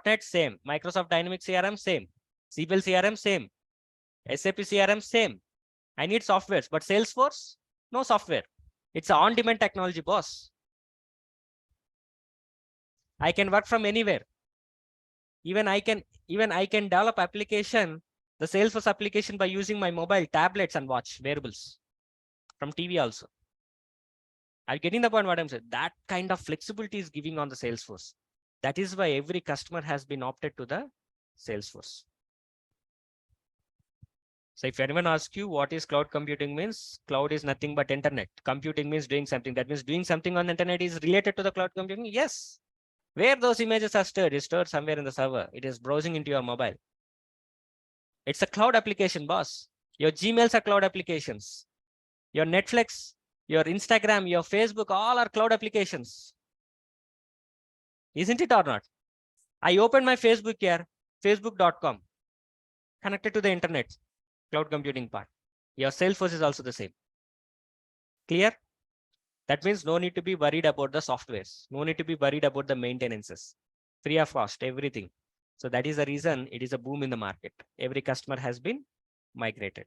.NET same, Microsoft Dynamics CRM same, SQL CRM same, SAP CRM same. I need softwares, but Salesforce, no software. It's an on-demand technology, boss. I can work from anywhere. Even I can develop application, the Salesforce application, by using my mobile, tablets, and watch wearables from TV also. I'm getting the point what I'm saying. That kind of flexibility is giving on the Salesforce. That is why every customer has been opted to the Salesforce. So if anyone asks you what is cloud computing means, cloud is nothing but internet. Computing means doing something. That means doing something on the internet is related to the cloud computing. Yes. Where those images are stored is stored somewhere in the server. It is browsing into your mobile. It's a cloud application, boss. Your Gmails are cloud applications. Your Netflix, your Instagram, your Facebook, all are cloud applications. Isn't it or not? I opened my Facebook here, facebook.com, connected to the internet, cloud computing part. Your Salesforce is also the same. Clear? That means no need to be worried about the softwares. No need to be worried about the maintenances. Free of cost, everything. So that is the reason it is a boom in the market. Every customer has been migrated.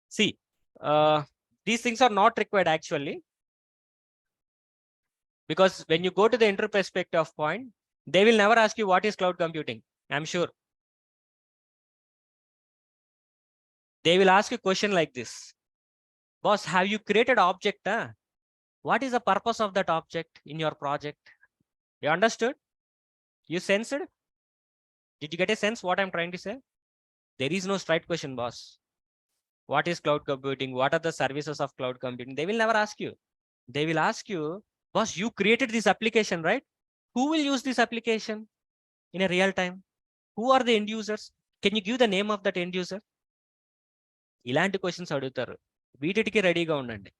See, these things are not required actually. Because when you go to the interview perspective point, they will never ask you what is cloud computing. I'm sure. They will ask you a question like this. Boss, have you created object? Huh? What is the purpose of that object in your project? You understood? You sensed? Did you get a sense what I'm trying to say? There is no straight question, boss. What is cloud computing? What are the services of cloud computing? They will never ask you. They will ask you, boss, you created this application, right? Who will use this application in a real time? Who are the end users? Can you give the name of that end user? ఇలాంటి questions అడుగుతారు. వీటికి రెడీగా ఉండండి.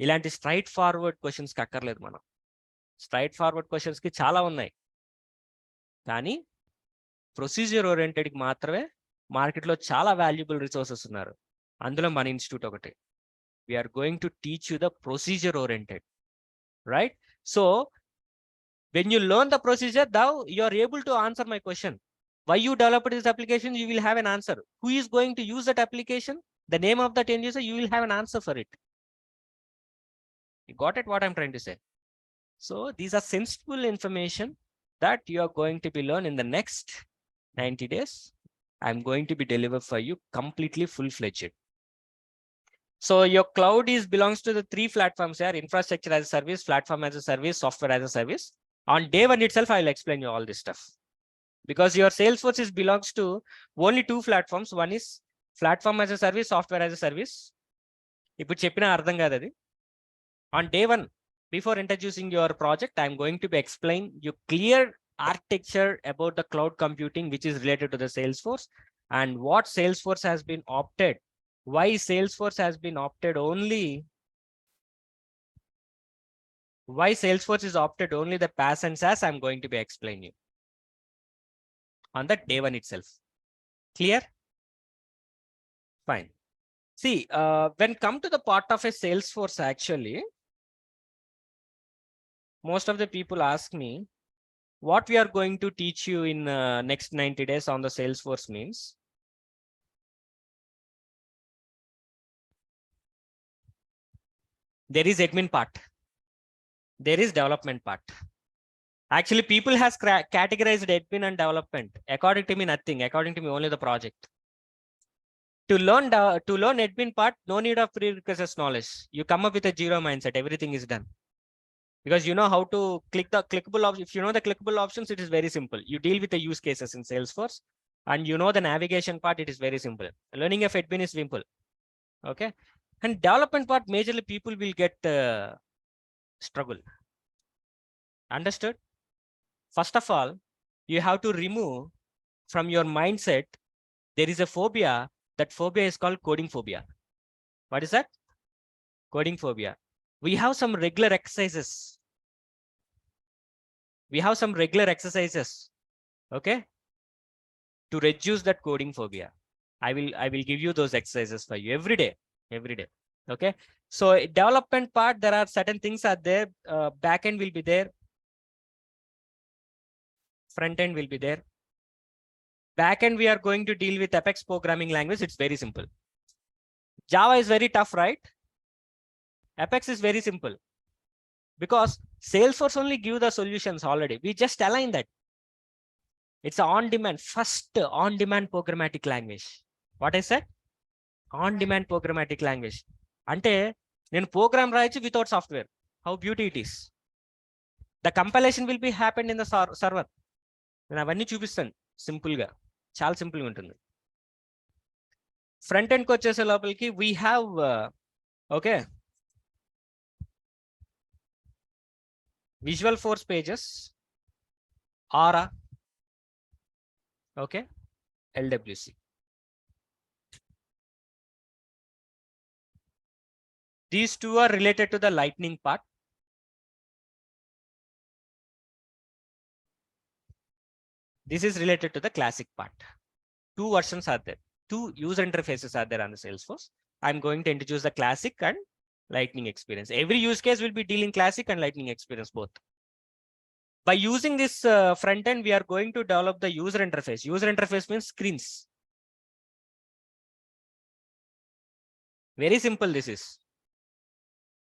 ఇలాంటి straight forward questions కి అక్కర్లేదు మనం. Straight forward questions కి చాలా ఉన్నాయి. కానీ ప్రొసీజర్ ఓరియంటెడ్ కి మాత్రమే మార్కెట్లో చాలా వాల్యుబుల్ రిసోర్సెస్ ఉన్నారు. అందులో మన ఇన్స్టిట్యూట్ ఒకటి. We are going to teach you the procedure oriented, right? So when you learn the procedure, now you are able to answer my question. Why you developed this application, you will have an answer. Who is going to use that application? The name of that end user, you will have an answer for it. You got it what I'm trying to say? So these are sensible information that you are going to be learned in the next 90 days. I'm going to be delivered for you completely full-fledged. So your cloud belongs to the three platforms here: infrastructure as a service, platform as a service, software as a service. On day one itself, I'll explain you all this stuff. Because your Salesforce belongs to only two platforms. One is platform as a service, software as a service. ఇప్పుడు చెప్పిన అర్థం కాదు అది. On day one, before introducing your project, I'm going to be explain you clear architecture about the cloud computing, which is related to the Salesforce, and what Salesforce has been opted. Why Salesforce has been opted only. Why Salesforce is opted only the PaaS and SaaS, I'm going to be explaining you on that day one itself. Clear? Fine. See, when come to the part of a Salesforce, actually, most of the people ask me, what we are going to teach you in next 90 days on the Salesforce means. There is admin part. There is development part. Actually, people has categorized admin and development. According to me, nothing. According to me, only the project. To learn admin part, no need of prerequisites knowledge. You come up with a zero mindset. Everything is done. Because you know how to click the clickable options. If you know the clickable options, it is very simple. You deal with the use cases in Salesforce, and you know the navigation part, it is very simple. Learning of admin is simple. Okay. And development part, majorly people will get struggle. Understood? First of all, you have to remove from your mindset, there is a phobia. That phobia is called coding phobia. What is that? Coding phobia. We have some regular exercises. Okay, to reduce that coding phobia. I will give you those exercises for you every day. Okay. So development part, there are certain things are there. Backend will be there. Front end will be there. Backend, we are going to deal with Apex programming language. It's very simple. Java is very tough, right? Apex is very simple. Because Salesforce only give the solutions already. We just align that. It's on-demand, first on-demand programmatic language. What I said? On-demand programmatic language. Ante, then program writes without software. How beauty it is. The compilation will be happened in the server. నేను అవన్నీ చూపిస్తాను simple గా, చాలా simple గా ఉంటుంది. Front end కి వచ్చేసే లోపలికి we have okay visual force pages, aura, okay, LWC. These two are related to the lightning part. This is related to the classic part. Two versions are there. Two user interfaces are there on the Salesforce. I'm going to introduce the classic and Lightning experience. Every use case will be dealing classic and lightning experience both. By using this front end, we are going to develop the user interface. User interface means screens. Very simple this is.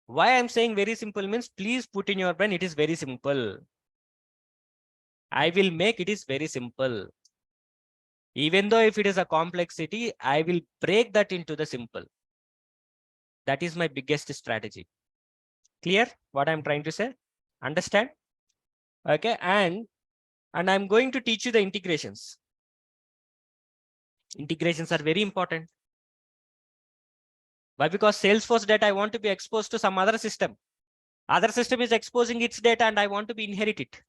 Why I'm saying very simple means please put in your brain, it is very simple. I will make it is very simple. Even though if it is a complexity, I will break that into the simple. That is my biggest strategy. Clear what I'm trying to say? Understand? Okay, and I'm going to teach you the integrations. Integrations are very important. Why? Because Salesforce data, I want to be exposed to some other system. Other system is exposing its data and I want to be inherit it.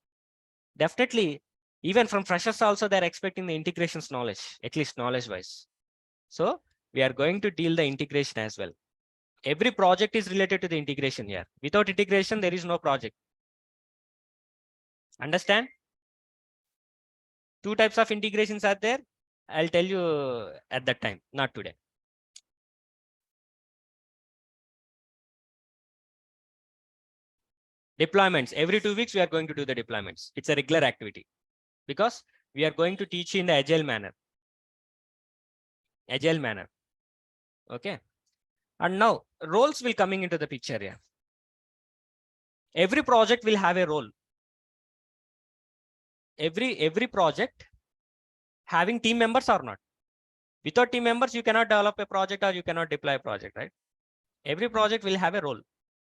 Definitely, even from freshers also, they're expecting the integrations knowledge, at least knowledge wise. So we are going to deal the integration as well. Every project is related to the integration here. Without integration, there is no project. Understand? Two types of integrations are there. I'll tell you at that time, not today. Deployments. Every 2 weeks, we are going to do the deployments. It's a regular activity because we are going to teach you in the agile manner. Agile manner. Okay. And now roles will coming into the picture here. Every project will have a role. Every project having team members or not. Without team members, you cannot develop a project or you cannot deploy a project, right? Every project will have a role.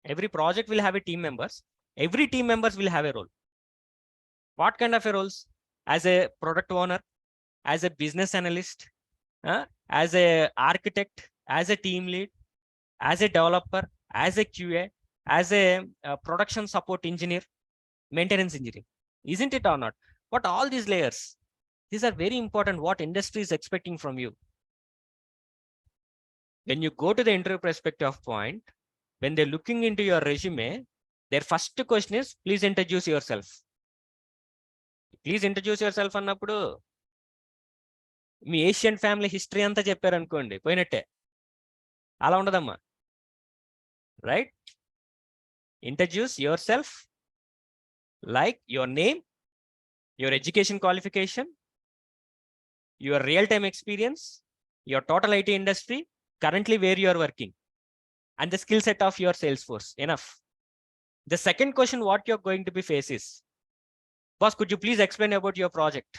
Every project will have a team members. Every team members will have a role. What kind of a roles? As a product owner, as a business analyst, as a architect, as a team lead, as a developer, as a QA, as a production support engineer, maintenance engineer. Isn't it or not? What all these layers? These are very important. What industry is expecting from you. When you go to the interview perspective point, when they're looking into your resume, their first question is, please introduce yourself. Please introduce yourself అన్నప్పుడు మీ Asian family history అంతా చెప్పారు అనుకోండి, పోయినట్టే. అలా ఉండదమ్మా. Right? Introduce yourself, like your name, your education qualification, your real-time experience, your total IT industry, currently where you are working, and the skill set of your Salesforce. Enough. The second question, what you're going to be face is, boss, could you please explain about your project?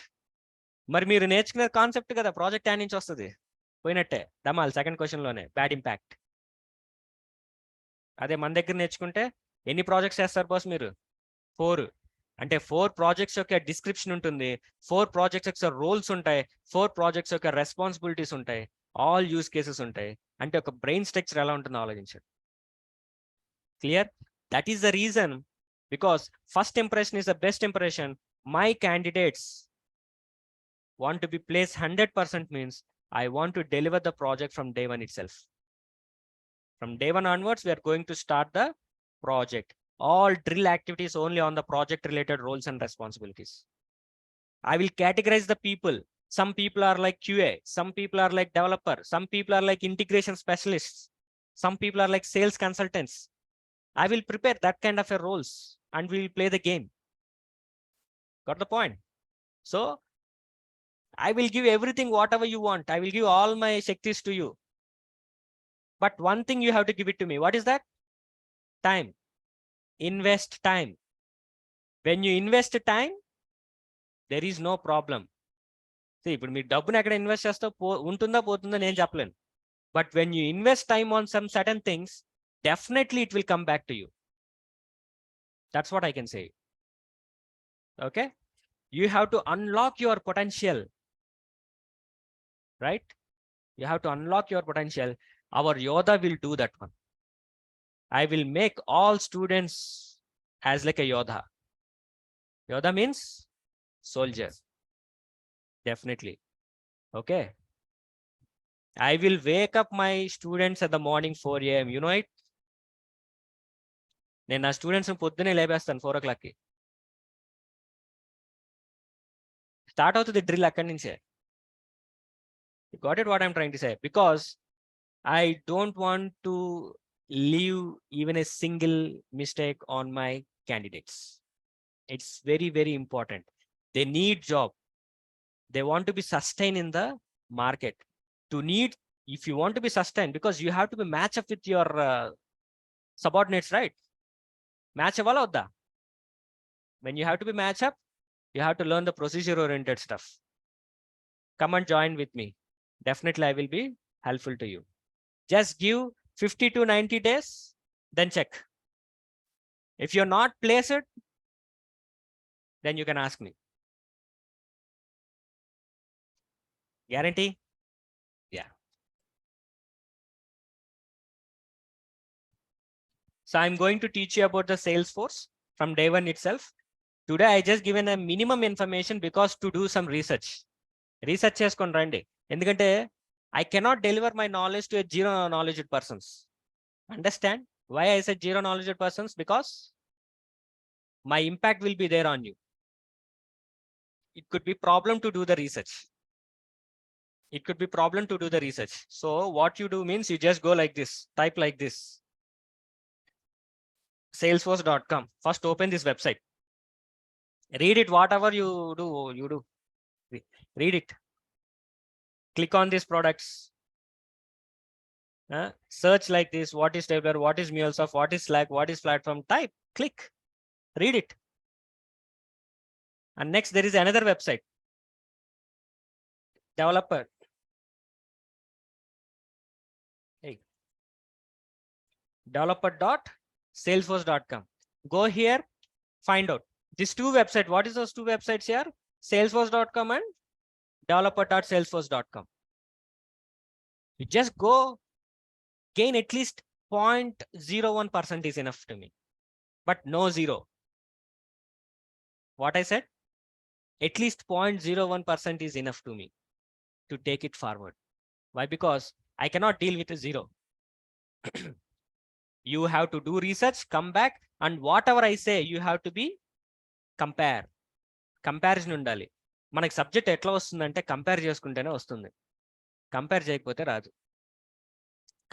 మరి మీరు నేర్చుకునే concept కదా, project add నుంచి వస్తుంది, పోయినట్టే. దమాల్ second question లోనే bad impact. అదే మన దగ్గర నేర్చుకుంటే ఎన్ని ప్రాజెక్ట్స్ చేస్తారు బాస్ మీరు? 4. అంటే 4 ప్రాజెక్ట్స్ యొక్క డిస్క్రిప్షన్ ఉంటుంది, 4 ప్రాజెక్ట్స్ యొక్క రోల్స్ ఉంటాయి, 4 ప్రాజెక్ట్స్ యొక్క రెస్పాన్సిబిలిటీస్ ఉంటాయి, ఆల్ యూస్ కేసెస్ ఉంటాయి. అంటే ఒక బ్రెయిన్ స్ట్రక్చర్ ఎలా ఉంటుందో ఆలోచించండి. Clear? That is the reason, because first impression is the best impression. My candidates want to be placed 100% means I want to deliver the project from day one itself. From day one onwards, we are going to start the project. All drill activities only on the project related roles and responsibilities. I will categorize the people. Some people are like QA, some people are like developer, some people are like integration specialists, some people are like sales consultants. I will prepare that kind of a roles and we will play the game. Got the point? So I will give everything, whatever you want. I will give all my shaktis to you. But one thing you have to give it to me. What is that? Time. Invest time. When you invest time, there is no problem. See, ఇప్పుడు మీరు డబ్బుని ఎక్కడ invest చేస్తా ఉంటుందా పోతుందా నేను చెప్పలేను. But when you invest time on some certain things, definitely it will come back to you. That's what I can say. Okay? You have to unlock your potential. Right? You have to unlock your potential. Our Yodha will do that one. I will make all students as like a Yodha. Yodha means soldier. Definitely. Okay. I will wake up my students at the morning 4 a.m. You know it? నేను నా students పొద్దునే లేపేస్తాను 4 o'clock. Start అవుతుంది drill అక్కడి నుంచే. You got it what I'm trying to say? Because I don't want to leave even a single mistake on my candidates. It's very, very important. They need job. They want to be sustained in the market. If you want to be sustained, because you have to be match up with your subordinates, right? Match avala odda. When you have to be match up, you have to learn the procedure oriented stuff. Come and join with me. Definitely I will be helpful to you. Just give 50 to 90 days, then check. If you're not placed, then you can ask me. Guarantee? Yeah. So I'm going to teach you about the Salesforce from day one itself. Today I just given a minimum information because to do some research. Research చేసుకొని రండి. ఎందుకంటే I cannot deliver my knowledge to a zero knowledge persons. Understand why I said zero knowledge persons? Because my impact will be there on you. It could be problem to do the research. It could be problem to do the research. So what you do means you just go like this, type like this, salesforce.com. First open this website. Read it, whatever you do. Read it. Click on these products. Search like this. What is Tabler? What is MuleSoft? What is Slack? What is platform? Type. Click. Read it. And next there is another website. Developer. Hey. Developer.salesforce.com. Go here. Find out. These two websites. What is those two websites here? Salesforce.com and developer.salesforce.com. You just go gain at least 0.01% is enough to me, but no zero. What I said, at least 0.01% is enough to me to take it forward. Why? Because I cannot deal with a zero. You have to do research, come back, and whatever I say, you have to be compare. Comparison undali. మనకి subject ఎట్లా వస్తుందంటే compare చేసుకుంటేనే వస్తుంది. Compare చేయకపోతే రాదు.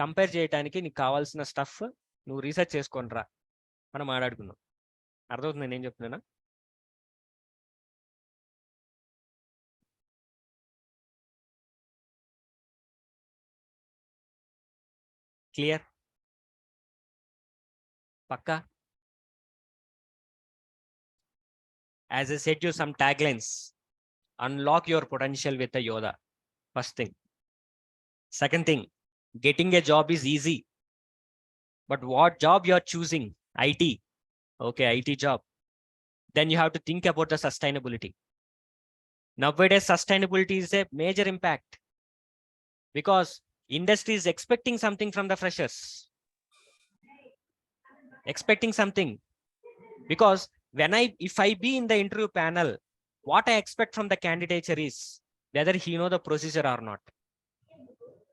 Compare చేయడానికి నీకు కావాల్సిన స్టఫ్ నువ్వు రీసెర్చ్ చేసుకొని రా, మనం మాట్లాడుకుందాం. అర్థమవుతుంది నేను ఏం చెప్తున్నా? క్లియర్? పక్కా? As I said you some taglines. Unlock your potential with a Yodha. First thing. Second thing, getting a job is easy. But what job you are choosing? IT. Okay, IT job. Then you have to think about the sustainability. Nowadays, sustainability is a major impact because industry is expecting something from the freshers. Expecting something. Because if I be in the interview panel, what I expect from the candidature is whether he know the procedure or not.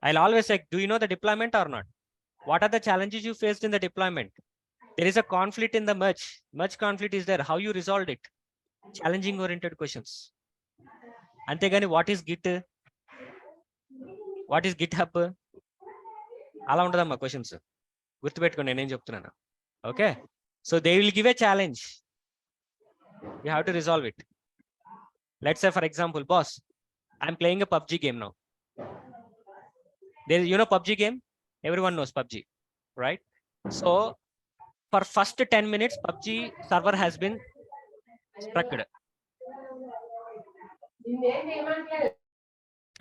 I'll always say, do you know the deployment or not? What are the challenges you faced in the deployment? There is a conflict in the merge. Merge conflict is there. How you resolved it? Challenging oriented questions. Antegani, what is Git? What is GitHub? Ala undadamma questions. Gurtupeట్టుకోండి నేను చెప్తున్నాను. Okay. So they will give a challenge. You have to resolve it. Let's say, for example, boss, I'm playing a PUBG game now. You know PUBG game? Everyone knows PUBG, right? So for first 10 minutes, PUBG server has been struck.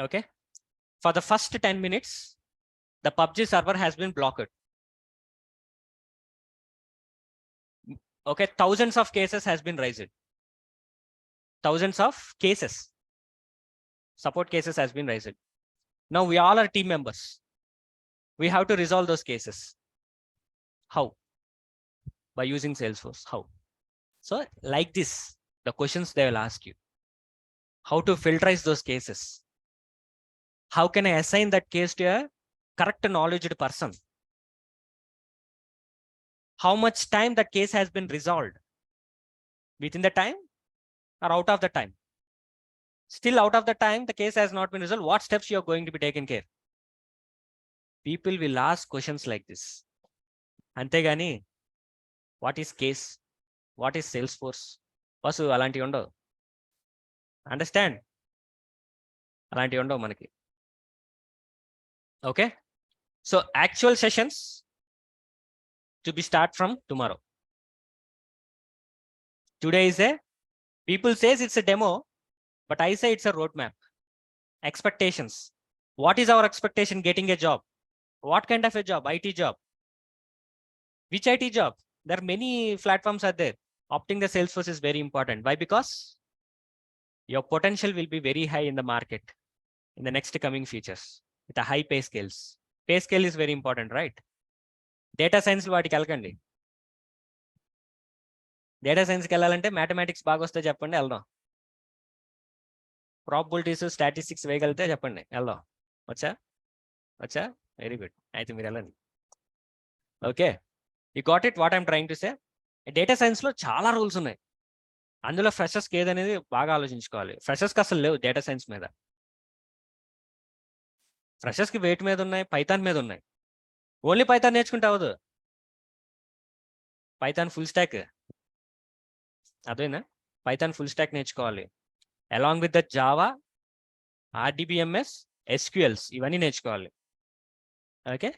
Okay. For the first 10 minutes, the PUBG server has been blocked. Okay. Thousands of cases has been raised. Thousands of cases. Support cases has been raised. Now we all are team members. We have to resolve those cases. How? By using Salesforce. How? So like this, the questions they will ask you. How to filterize those cases? How can I assign that case to a correct knowledgeable person? How much time that case has been resolved? Within the time or out of the time? Still out of the time, the case has not been resolved. What steps you are going to be taken care? People will ask questions like this. అంతేగాని what is case, what is sales force, bus అలాంటివి ఉండవు. Understand? అలాంటివి ఉండవు మనకి. Okay, so actual sessions to be start from tomorrow. Today is a, people says it's a demo, but I say it's a roadmap. Expectations. What is our expectation getting a job? What kind of a job? IT job. Which IT job? There are many platforms are there. Opting the Salesforce is very important. Why? Because your potential will be very high in the market in the next coming features with a high pay scales. Pay scale is very important, right? Data science వాటికి వెళ్ళకండి. Data సైన్స్కి వెళ్ళాలంటే mathematics బాగా వస్తే చెప్పండి, వెళ్దాం. Probabilities, statistics వేయగలిగితే చెప్పండి, వెళ్దాం. వచ్చా వెరీ గుడ్, అయితే మీరు వెళ్ళండి. Okay, you got it what I'm trying to say. Data సైన్స్లో చాలా రూల్స్ ఉన్నాయి. అందులో ఫ్రెషర్స్కి ఏదనేది బాగా ఆలోచించుకోవాలి. ఫ్రెషర్స్కి అసలు లేవు డేటా సైన్స్ మీద. ఫ్రెషర్స్కి వెయిట్ మీద ఉన్నాయి, పైథాన్ మీద ఉన్నాయి. ఓన్లీ పైథాన్ నేర్చుకుంటే అవ్వదు. పైథాన్ ఫుల్ స్టాక్, అదేనా? పైథాన్ ఫుల్ స్టాక్ నేర్చుకోవాలి. Along with the Java, RDBMS, SQLs ఇవన్నీ నేర్చుకోవాలి. ఓకే,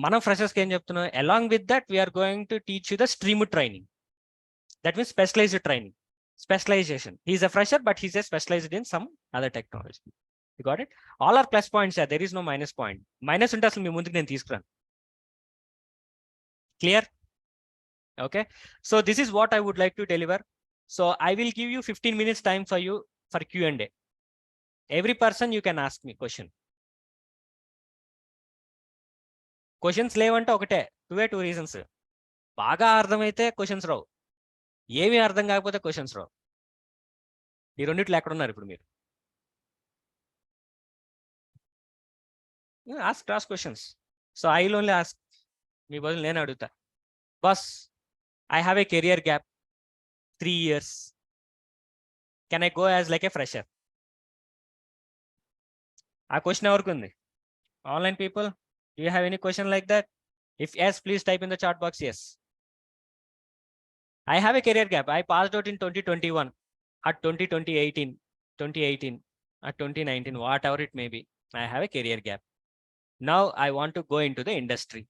మనం ఫ్రెషర్స్కి ఏం చెప్తున్నాం? Along with that we are going to teach you the stream training. That means specialized training, specialization. He's a fresher but he's a specialized in some other technology. You got it? All are plus points, there is no minus point. Minus ఉంటే అసలు మీ ముందుకు నేను తీసుకురాను. Clear? Okay, so this is what I would like to deliver. So I will give you 15 minutes time for you for Q&A. Every person you can ask me question. Questions లేవంటే ఒకటే, two reasons. బాగా అర్థమైతే questions రావు, ఏమీ అర్థం కాకపోతే questions రావు. ఈ రెండిట్లో ఎక్కడున్నారు ఇప్పుడు మీరు? Ask questions. So I will only ask. మీ బదులు నేను అడుగుతా. Boss, I have a career gap 3 years. Can I go as like a fresher? ఆ క్వశ్చన్ ఎవరికి ఉంది? Online people, do you have any question like that? If yes, please type in the chat box yes. I have a career gap. I passed out in 2021 or 2018 or 2019, whatever it may be. I have a career gap. Now I want to go into the industry.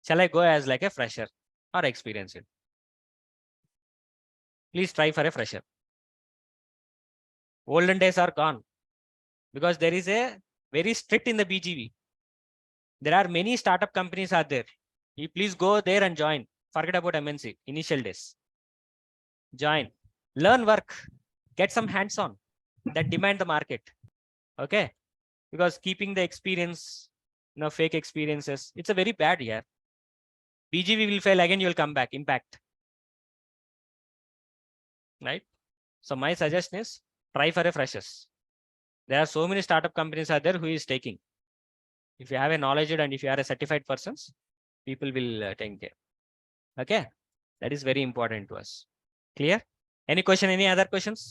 Shall I go as like a fresher or experienced? Please try for a fresher. Olden days are gone because there is a very strict in the BGV. There are many startup companies are there. You please go there and join. Forget about MNC initial days. Join, learn, work, get some hands-on that demand the market. Okay, because keeping the experience, fake experiences, it's a very bad year. BGV will fail again, you will come back. Impact, right? So my suggestion is try for a freshers. There are so many startup companies are there who is taking. If you have a knowledge and if you are a certified persons, people will take care. Okay, that is very important to us. Clear? Any question, any other questions?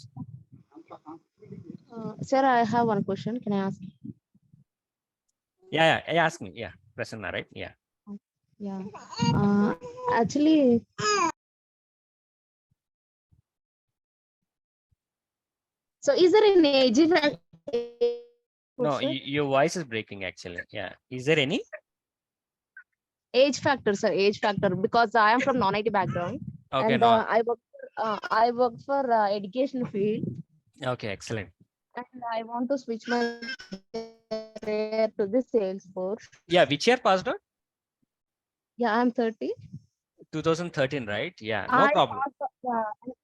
Sir, I have one question. Can I ask? Yeah, ask me. Yeah, Prasanna, right? Yeah. Yeah. Actually, so is there an age factor? No, your voice is breaking actually. Yeah. Is there any? Age factor, sir. Age factor, because I am from non-IT background. Okay, and no. I work for education field. Okay, excellent. And I want to switch my career to the Salesforce. Yeah, which year passed out? Yeah, I'm 30. 2013, right? Yeah, no problem. I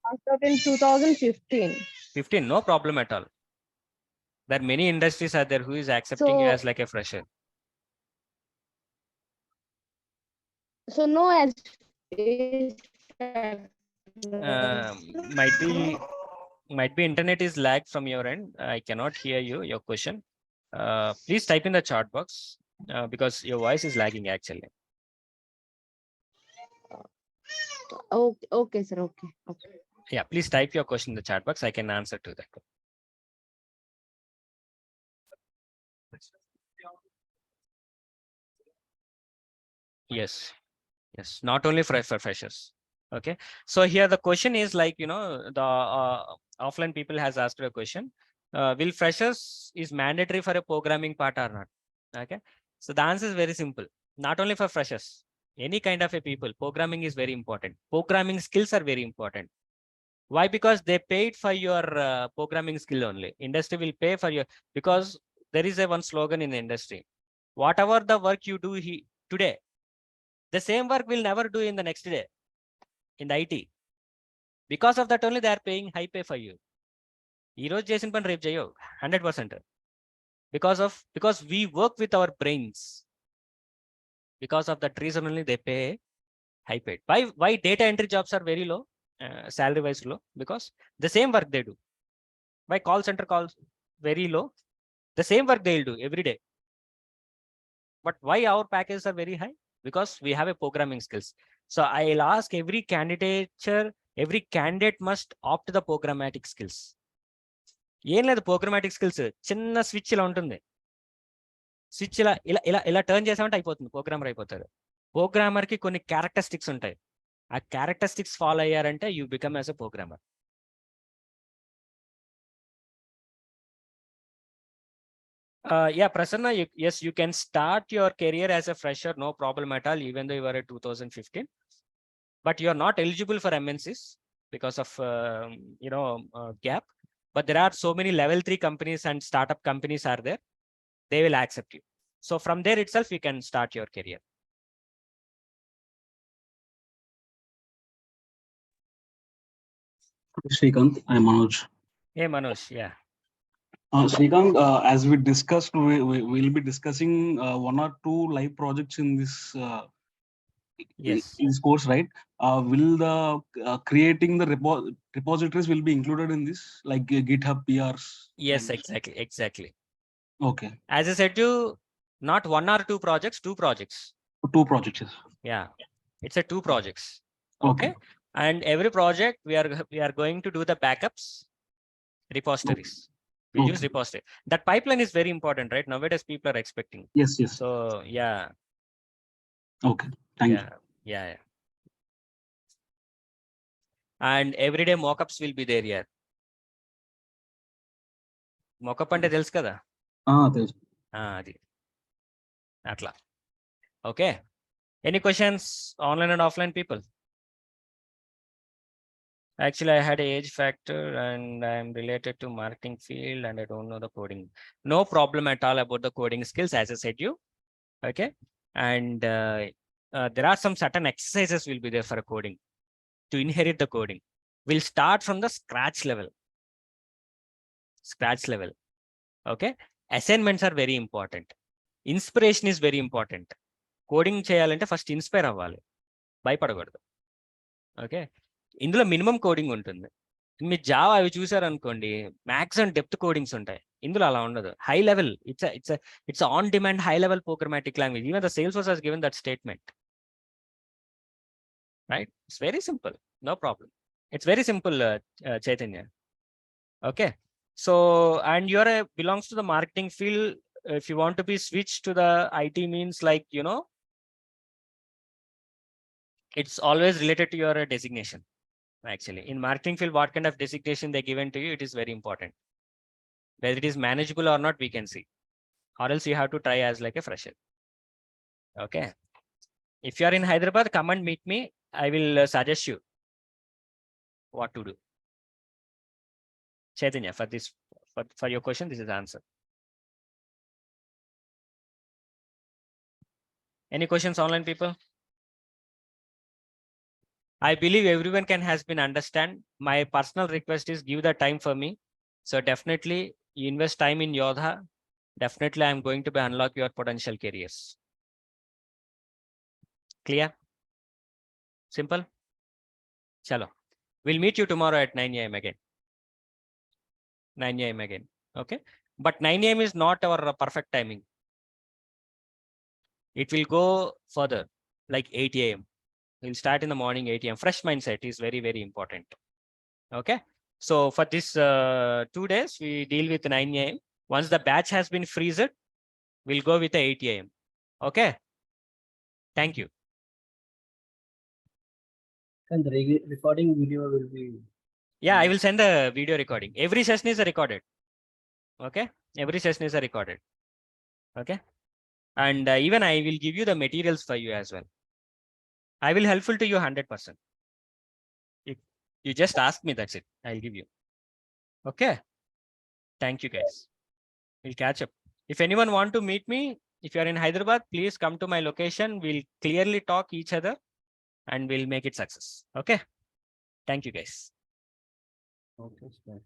passed out in 2015. 15, no problem at all. There are many industries are there who is accepting you as like a fresher. So no age might be internet is lag from your end. I cannot hear you, your question. Please type in the chat box because your voice is lagging actually. Okay, sir. Okay. Yeah, please type your question in the chat box. I can answer to that. Yes. Yes. Not only for freshers. Okay. So here the question is like, you know, the offline people has asked a question. Will freshers is mandatory for a programming part or not? Okay. So the answer is very simple. Not only for freshers, any kind of a people, programming is very important. Programming skills are very important. Why? Because they paid for your programming skill only. Industry will pay for your, because there is a one slogan in the industry. Whatever the work you do today, the same work will never do in the next day in the IT. Because of that only they are paying high pay for you. ఈ రోజు చేసిన పని రేపు చేయవు 100%. Because we work with our brains. Because of that reason only they pay high paid. Why data entry jobs are very low, salary wise low? Because the same work they do. Why call center calls very low? The same work they'll do every day. But why our packages are very high? Because we have a programming skills. So I'll ask every candidate must opt the programmatic skills. ఏం లేదు programmatic skills, చిన్న switch ఇలా ఉంటుంది. Switch ఇలా ఇలా ఇలా ఇలా turn చేసామంటే అయిపోతుంది, ప్రోగ్రామర్ అయిపోతారు. ప్రోగ్రామర్ కి కొన్ని క్యారెక్టరిస్టిక్స్ ఉంటాయి. ఆ క్యారెక్టరిస్టిక్స్ ఫాలో అయ్యారంటే you become as a programmer. Yeah, Prasanna, yes, you can start your career as a fresher, no problem at all, even though you are at 2015. But you are not eligible for MNCs because of gap. But there are so many level 3 companies and startup companies are there. They will accept you. So from there itself, you can start your career. Srikanth, I'm Manoj. Hey, Manoj, yeah. Srikanth, as we discussed, we'll be discussing 1 or 2 live projects in this Yes. in this course, right? Will the creating the repositories will be included in this, like GitHub PRs? Yes, like exactly. Okay. As I said to you, not 1 or 2 projects, 2 projects. 2 projects, yes. Yeah, it's a 2 projects. Okay. And every project we are going to do the backups, repositories. We use repository. That pipeline is very important, right? Nowadays people are expecting. Yes. So yeah. Okay, thank you. Yeah. And everyday mockups will be there here. Mockup ante telusu kada? Telusu. Adi atla. Okay. Any questions, online and offline people? Actually, I had an age factor and I'm related to marketing field and I don't know the coding. No problem at all about the coding skills, as I said you. Okay. And there are some certain exercises will be there for a coding to inherit the coding. We'll start from the scratch level. Okay. Assignments are very important. Inspiration is very important. Coding cheyalante first inspire avvali, భయపడకూడదు. Okay, ఇందులో minimum coding ఉంటుంది. మీరు Java అవి చూసారనుకోండి, maximum depth codings ఉంటాయి. ఇందులో అలా ఉండదు. High level, it's on demand high level programmatic language. Even the Salesforce has given that statement, right? It's very simple, no problem. It's very simple, Chaitanya. Okay, so and you're belongs to the marketing field. If you want to be switched to the IT, means like, you know, it's always related to your designation. Actually, in marketing field, what kind of designation they given to you, it is very important. Whether it is manageable or not, we can see, or else you have to try as like a fresher. Okay, if you are in Hyderabad, come and meet me. I will suggest you what to do. Chaitanya, for this, for your question, this is the answer. Any questions, online people? I believe everyone has been understand. My personal request is give the time for me. So definitely you invest time in Yodha. Definitely I'm going to be unlock your potential careers. Clear? Simple? Chalo. We'll meet you tomorrow at 9 AM again. 9 AM again. Okay. But 9 AM is not our perfect timing. It will go further, like 8 AM. We'll start in the morning, 8 AM. Fresh mindset is very, very important. Okay. So for this 2 days, we deal with 9 AM. Once the batch has been freezed, we'll go with the 8 AM. Okay. Thank you. And the recording video will be. Yeah, I will send the video recording. Every session is recorded. Okay. Every session is recorded. Okay. And even I will give you the materials for you as well. I will helpful to you 100%. You just ask me, that's it. I'll give you. Okay. Thank you guys. We'll catch up. If anyone want to meet me, if you are in Hyderabad, please come to my location. We'll clearly talk each other and we'll make it success. Okay. Thank you guys. Okay, sir.